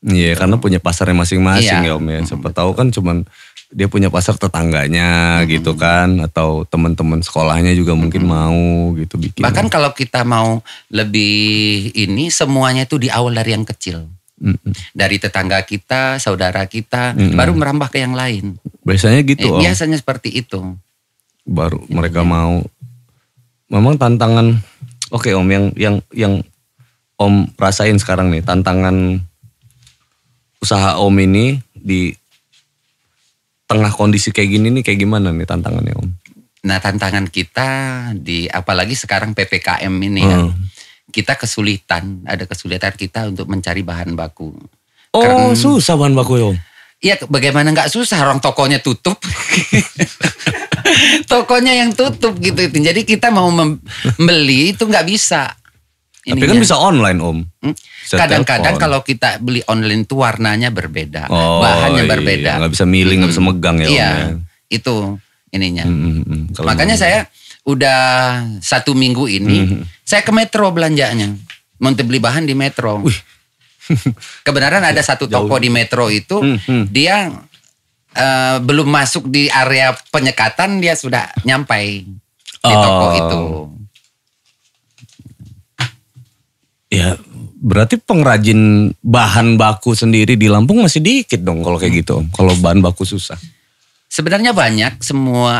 Iya, karena punya pasarnya masing-masing ya Om ya. Siapa tahu kan cuman dia punya pasar tetangganya gitu kan, atau teman-teman sekolahnya juga mungkin mau gitu bikin. Bahkan kalau kita mau lebih semuanya itu di awal dari yang kecil. Dari tetangga kita, saudara kita, baru merambah ke yang lain. Biasanya gitu Om. Biasanya seperti itu. Baru mereka mau. Memang tantangan. Oke Om, yang Om rasain sekarang nih, tantangan usaha Om ini di tengah kondisi kayak gini nih, kayak gimana nih tantangannya Om? Nah tantangan kita apalagi sekarang PPKM ini ya, kita ada kesulitan kita untuk mencari bahan baku. Oh susah bahan baku ya Om? Iya, bagaimana nggak susah, orang tokonya tutup. Tokonya yang tutup gitu. Jadi kita mau membeli itu nggak bisa. Tapi kan bisa online Om. Kadang-kadang kalau kita beli online itu warnanya berbeda, bahannya berbeda. Nggak bisa milih, nggak bisa megang ya Om. Iya, itu ininya. Makanya saya udah 1 minggu ini, saya ke Metro belanjanya. Mau beli bahan di Metro. Kebenaran ada satu toko di Metro itu, dia belum masuk di area penyekatan, dia sudah nyampai di toko itu. Ya, berarti pengrajin bahan baku sendiri di Lampung masih dikit dong kalau kayak gitu. Kalau bahan baku susah. Sebenarnya banyak,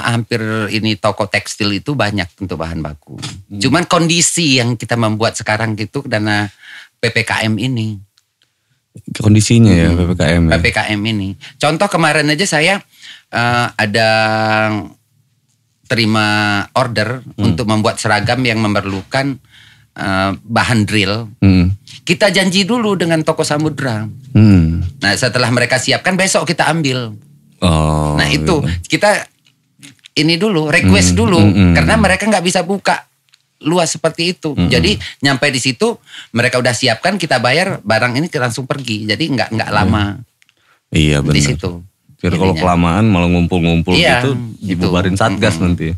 hampir ini toko tekstil itu banyak untuk bahan baku. Cuman kondisi yang kita membuat sekarang gitu karena PPKM ini. Kondisinya ya PPKM. PPKM ini. Contoh kemarin aja saya ada terima order untuk membuat seragam yang memerlukan bahan drill. Kita janji dulu dengan toko Samudra. Nah setelah mereka siapkan besok kita ambil. Nah itu kita ini dulu request dulu karena mereka nggak bisa buka luas seperti itu. Jadi nyampe di situ mereka udah siapkan, kita bayar, barang ini langsung pergi. Jadi nggak lama. Iya benar. Di situ. Kira kalau kelamaan malah ngumpul-ngumpul gitu dibubarin satgas nanti.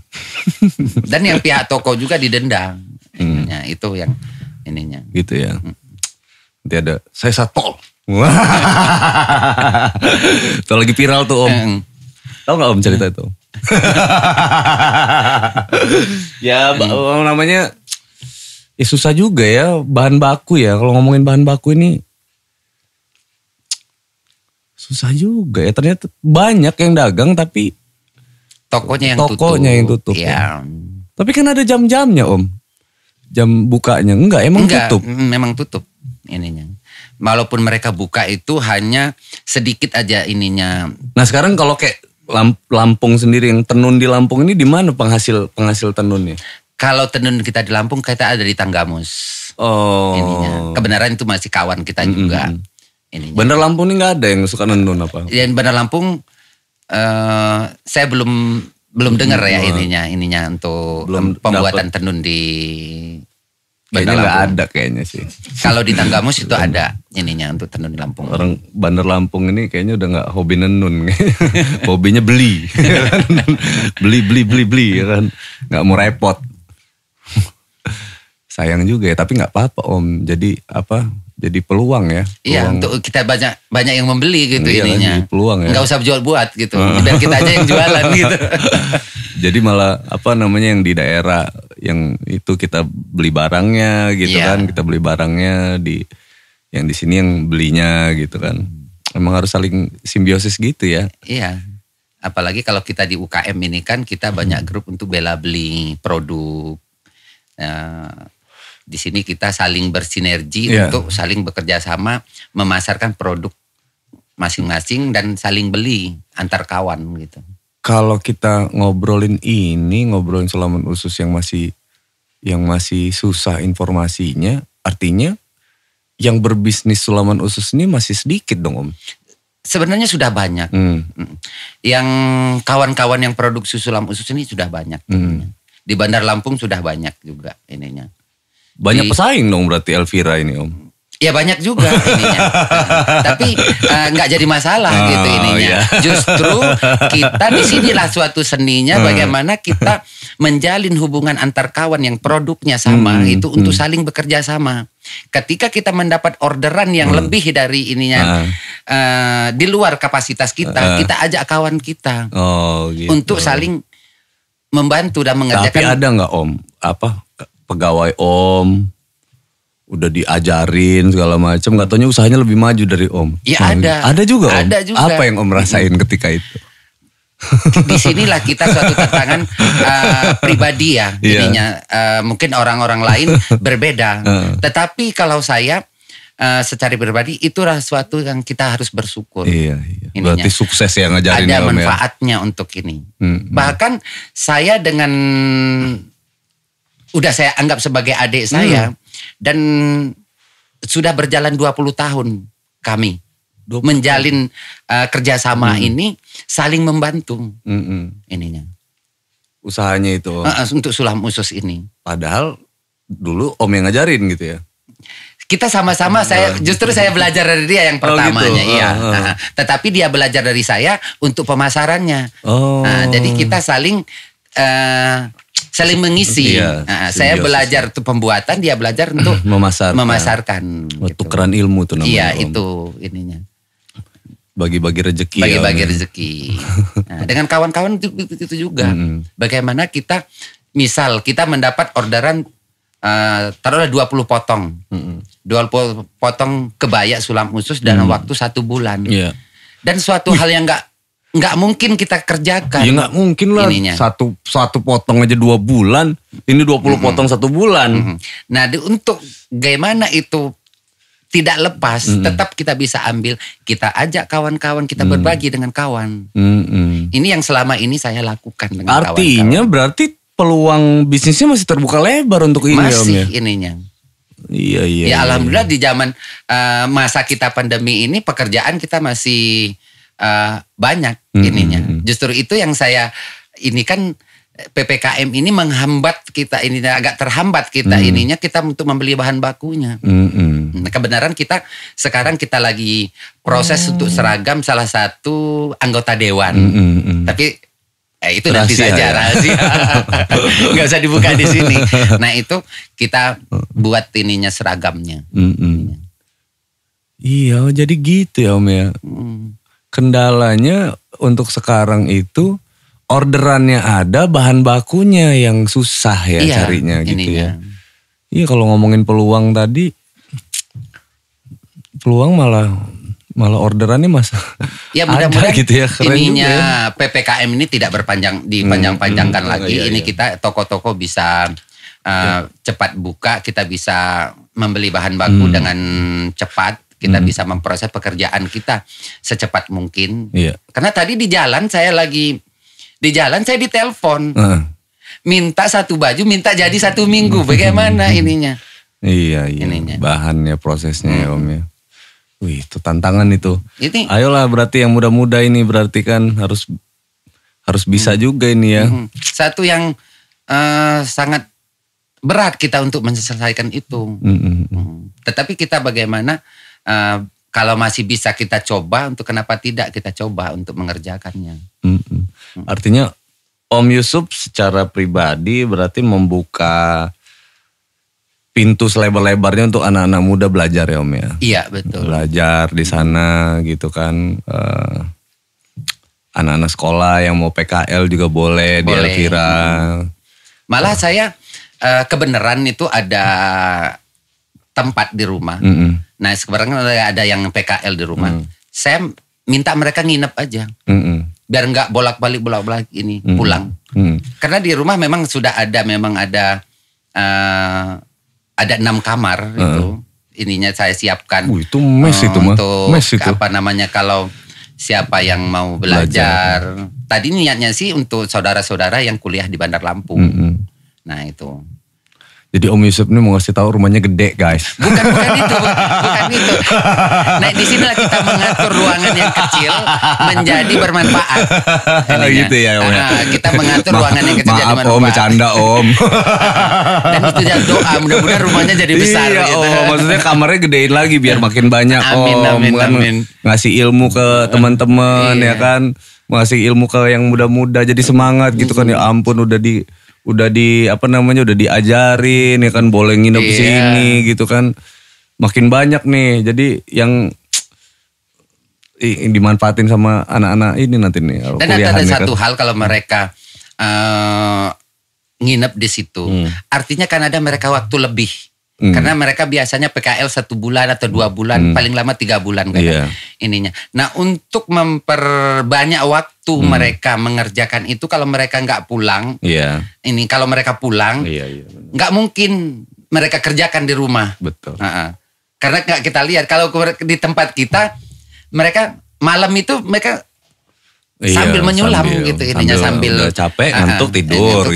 Dan yang pihak toko juga didenda. Itu yang ininya. Gitu ya. Nanti ada saya satpol. Itu lagi viral tuh Om. Tahu nggak Om cerita itu? Ya namanya ya susah juga ya bahan baku ya. Kalau ngomongin bahan baku ini susah juga ya. Ternyata banyak yang dagang tapi tokonya yang tutup. Ya. Tapi kan ada jam-jamnya Om. Jam bukanya enggak tutup. Memang tutup ininya. Walaupun mereka buka itu hanya sedikit aja ininya. Nah sekarang kalau kayak Lampung sendiri, yang tenun di Lampung ini di mana penghasil tenunnya? Kalau tenun kita di Lampung kita ada di Tanggamus. Oh. Ininya. Kebenaran itu masih kawan kita juga. Ininya. Bandar Lampung ini nggak ada yang suka tenun apa? Di Bandar Lampung saya belum dengar ya ininya untuk pembuatan tenun di Kayaknya nggak ada kayaknya sih. Kalau di Tanggamus itu ada ininya untuk tenun di Lampung. Orang Bandar Lampung ini kayaknya udah nggak hobi nenun, hobinya beli, beli ya kan, nggak mau repot. Sayang juga ya, tapi nggak apa-apa Om. Jadi Jadi peluang ya. Iya, untuk kita banyak yang membeli gitu ininya. Peluang ya. Nggak usah jual buat gitu. Biar kita aja yang jualan gitu. Jadi malah yang di daerah yang itu kita beli barangnya gitu kan. Kita beli barangnya yang di sini yang belinya gitu kan. Emang harus saling simbiosis gitu ya. Iya. Apalagi kalau kita di UKM ini kan kita banyak grup untuk bela beli produk. Di sini kita saling bersinergi untuk saling bekerja sama memasarkan produk masing-masing dan saling beli antar kawan gitu. Kalau kita ngobrolin Sulaman Usus yang masih susah informasinya, artinya yang berbisnis Sulaman Usus ini masih sedikit dong Om. Sebenarnya sudah banyak. Yang kawan-kawan yang produksi Sulaman Usus ini sudah banyak. Di Bandar Lampung sudah banyak juga ininya. Banyak pesaing dong berarti Elvira ini Om. Ya banyak juga ininya. Tapi nggak jadi masalah gitu ininya. Iya. Justru kita di sinilah suatu seninya bagaimana kita menjalin hubungan antar kawan yang produknya sama itu untuk saling bekerja sama. Ketika kita mendapat orderan yang lebih dari ininya di luar kapasitas kita, kita ajak kawan kita gitu. Untuk saling membantu dan mengerjakan. Tapi ada nggak Om pegawai Om udah diajarin segala macam, nggak taunya usahanya lebih maju dari Om? Ya ada juga Om. Ada juga. Apa yang Om rasain ketika itu? Di sinilah kita suatu tantangan pribadi ya, ininya mungkin orang-orang lain berbeda. Tetapi kalau saya secara pribadi itulah suatu yang kita harus bersyukur. Iya. Berarti sukses ya ngajarin ada Om manfaatnya untuk ini. Bahkan saya dengan udah saya anggap sebagai adik saya dan sudah berjalan 20 tahun kami menjalin kerjasama ini saling membantu ininya. Usahanya itu untuk Sulaman Usus ini. Padahal dulu Om yang ngajarin gitu ya. Kita sama-sama justru saya belajar dari dia yang pertamanya gitu. Tetapi dia belajar dari saya untuk pemasarannya. Jadi kita saling mengisi. Saya belajar untuk pembuatan, dia belajar untuk memasarkan. Gitu. Tukeran ilmu tuh namanya. Iya, itu ininya. Bagi-bagi rezeki. Bagi-bagi rezeki. Dengan kawan-kawan itu juga. Bagaimana kita, misal kita mendapat orderan taruhlah 20 potong. 20 potong kebaya Sulaman Usus dalam waktu 1 bulan. Dan suatu hal yang nggak mungkin kita kerjakan. Ya nggak mungkin lah. Ininya. Satu potong aja 2 bulan. Ini 20 potong 1 bulan. Nah untuk bagaimana itu tidak lepas, tetap kita bisa ambil. Kita ajak kawan-kawan, kita berbagi dengan kawan. Ini yang selama ini saya lakukan dengan kawan-kawan. Artinya berarti peluang bisnisnya masih terbuka lebar untuk ini. Masih ininya. Iya. Ya alhamdulillah di zaman masa kita pandemi ini pekerjaan kita masih banyak ininya. Justru itu yang saya ini kan PPKM ini menghambat kita, ini agak terhambat kita ininya kita untuk membeli bahan bakunya. Nah, kebenaran kita sekarang kita lagi proses untuk seragam salah satu anggota dewan. Tapi itu nanti saja rahasia. Nggak usah dibuka di sini. Nah, itu kita buat ininya seragamnya. Iya, jadi gitu ya Om ya. Kendalanya untuk sekarang itu orderannya ada, bahan bakunya yang susah ya carinya gitu ya. Iya, kalau ngomongin peluang tadi, peluang malah orderannya ya mudah-mudahan gitu ya, keren ininya juga ya. PPKM ini tidak dipanjang-panjangkan lagi. Ini kita toko-toko bisa cepat buka, kita bisa membeli bahan baku dengan cepat. Kita bisa memproses pekerjaan kita secepat mungkin. Karena tadi di jalan saya ditelepon. Minta satu baju, minta jadi 1 minggu. Bagaimana ininya? Iya. Ininya. Bahannya, prosesnya ya Om ya. Wih, itu tantangan itu. Ayolah berarti yang muda-muda ini berarti kan harus bisa juga ini ya. Satu yang sangat berat kita untuk menyelesaikan itu. Tetapi kita bagaimana kalau masih bisa kita coba, untuk kenapa tidak kita coba untuk mengerjakannya. Artinya Om Yusuf secara pribadi berarti membuka pintu selebar-lebarnya untuk anak-anak muda belajar ya Om ya? Iya, betul. Belajar di sana gitu kan. Anak-anak sekolah yang mau PKL juga boleh. Di Elvira. Malah saya kebenaran itu ada tempat di rumah. Nah sekarang ada yang PKL di rumah. Saya minta mereka nginep aja. Biar nggak bolak-balik ini pulang. Karena di rumah memang sudah ada ada 6 kamar itu. Ininya saya siapkan. Itu mes itu mah. Untuk apa namanya kalau siapa yang mau belajar. Tadi niatnya sih untuk saudara-saudara yang kuliah di Bandar Lampung. Nah itu. Jadi Om Yusuf ini mau ngasih tahu rumahnya gede guys. Bukan itu. Nah di sinilah kita mengatur ruangan yang kecil menjadi bermanfaat. Gitu ya Om. Kita mengatur ruangan yang kecil jadi bermanfaat. Maaf Om, bercanda Om. Dan itu jangan doa, mudah-mudahan rumahnya jadi besar. Iya gitu. Om, maksudnya kamarnya gedein lagi biar makin banyak Amin. Ngasih ilmu ke teman-teman ya kan. Ngasih ilmu ke yang muda-muda jadi semangat gitu kan. Ya ampun udah diajarin ya kan, boleh nginep di sini gitu kan. Makin banyak nih. Jadi yang dimanfaatin sama anak-anak ini nanti nih. Dan ada satu hal kalau mereka nginep di situ. Artinya kan ada mereka waktu lebih. Karena mereka biasanya PKL 1 bulan atau 2 bulan, paling lama 3 bulan kan ininya. Nah untuk memperbanyak waktu mereka mengerjakan itu, kalau mereka nggak pulang, ini kalau mereka pulang, nggak mungkin mereka kerjakan di rumah. Betul. Karena nggak kita lihat kalau di tempat kita, mereka malam itu mereka sambil menyulam gitu ininya, sambil capek ngantuk tidur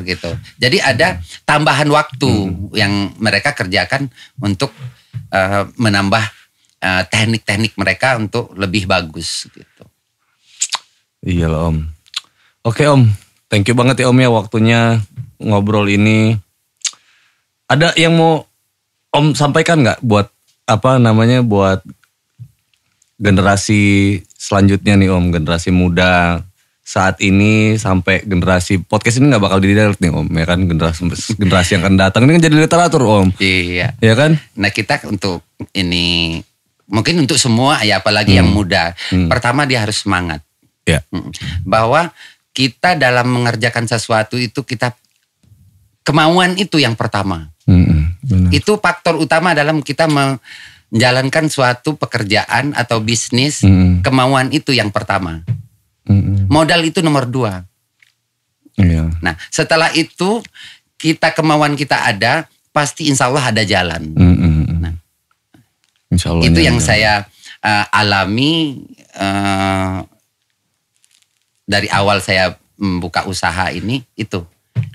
gitu. Jadi ada tambahan waktu yang mereka kerjakan untuk menambah teknik-teknik mereka untuk lebih bagus gitu. Iya lah Om. Oke Om, thank you banget ya Om ya waktunya ngobrol ini. Ada yang mau Om sampaikan nggak buat buat generasi selanjutnya nih Om, generasi muda saat ini sampai generasi podcast ini nggak bakal di-delete nih Om, ya kan, generasi yang akan datang ini kan jadi literatur Om. Iya. Ya kan? Nah kita untuk ini mungkin untuk semua ya, apalagi yang muda. Pertama dia harus semangat. Ya. Bahwa kita dalam mengerjakan sesuatu itu kemauan itu yang pertama. Benar. Itu faktor utama dalam kita menjalankan suatu pekerjaan atau bisnis. Kemauan itu yang pertama. Modal itu nomor 2. Iya. Nah setelah itu kemauan kita ada, pasti insya Allah ada jalan. Nah, insya Allah itu yang saya alami dari awal saya membuka usaha ini, itu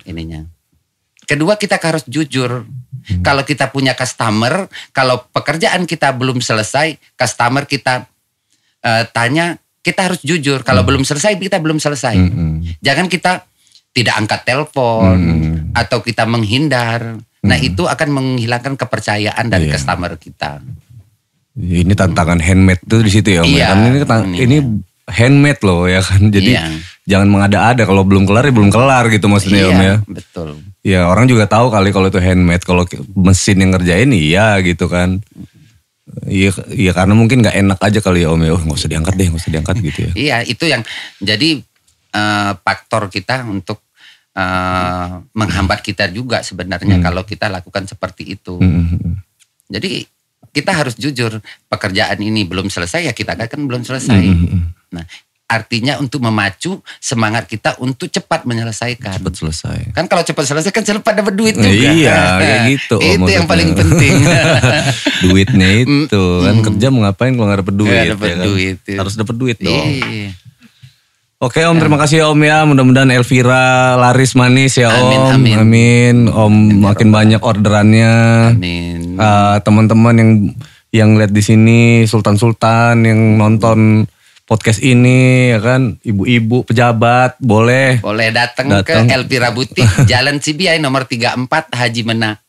ininya. Kedua, kita harus jujur. Kalau kita punya customer, kalau pekerjaan kita belum selesai, customer kita tanya, kita harus jujur. Kalau belum selesai, kita belum selesai. Jangan kita tidak angkat telepon atau kita menghindar. Nah itu akan menghilangkan kepercayaan dari customer kita. Ini tantangan handmade tuh di situ ya Om. Iya, kan ini handmade loh ya kan. Jadi jangan mengada-ada, kalau belum kelar ya belum kelar gitu maksudnya Om ya. Betul. Ya orang juga tahu kali kalau itu handmade, kalau mesin yang ngerjain iya gitu kan. Iya karena mungkin nggak enak aja kali ya Om ya. Nggak usah diangkat gitu ya. Iya itu yang jadi faktor kita untuk menghambat kita juga sebenarnya kalau kita lakukan seperti itu. Jadi kita harus jujur, pekerjaan ini belum selesai ya kita kan belum selesai. Nah, artinya untuk memacu semangat kita untuk cepat menyelesaikan. Cepat selesai. Kan kalau cepat selesai kan cepat dapat duit juga. Iya, kayak gitu. Itu yang paling penting. Duitnya itu kan kerja mau ngapain kalau nggak dapat duit? Ya, dapat duit. Harus dapat duit dong. Iya. Oke Om, terima kasih Om ya. Mudah-mudahan Elvira laris manis ya Om. Amin. Om makin banyak orderannya. Amin. Teman-teman yang lihat di sini, sultan-sultan yang nonton podcast ini ya kan, ibu-ibu pejabat boleh datang ke Elvira Butik, Jalan Cibiai nomor 34 Haji Menak,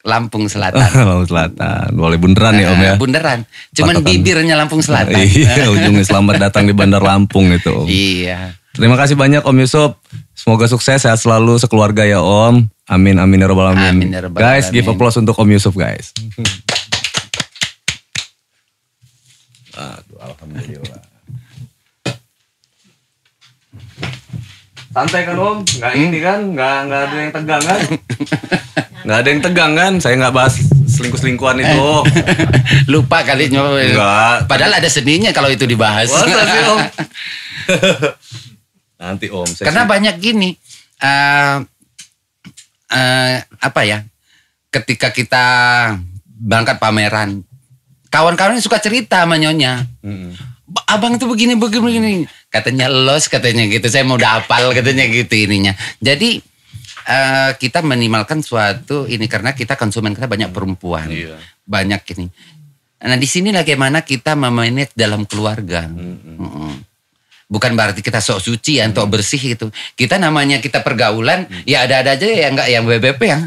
Lampung Selatan. Lampung Selatan. Boleh bunderan ya Om ya. Bunderan. Cuman bibirnya Lampung Selatan. Iya, ujungnya selamat datang di Bandar Lampung itu Om. Iya. Terima kasih banyak Om Yusuf. Semoga sukses, sehat selalu sekeluarga ya Om. Amin amin ya rabbal alamin. Amin ya rabbal guys, alamin. give applause untuk Om Yusuf guys. Aduh, alhamdulillah. Santai kan Om, nggak ini kan, nggak ada yang tegang kan? Nggak ada yang tegang kan? Saya nggak bahas selingkuh-selingkuhan itu. Lupa kali nyoba. Enggak. Padahal ada seninya kalau itu dibahas. Masa sih Om? Nanti Om. Karena banyak gini, apa ya? Ketika kita berangkat pameran, kawan-kawan suka cerita sama Nyonya. Abang tuh begini. Katanya los, katanya gitu. Saya mau udah hafal katanya gitu ininya. Jadi kita minimalkan suatu ini karena kita konsumen kita banyak perempuan. Iya. Banyak ini. Nah di sini bagaimana kita memanage dalam keluarga. Bukan berarti kita sok suci ya untuk bersih gitu. Kita namanya kita pergaulan ya ada-ada aja ya enggak yang BBP ya.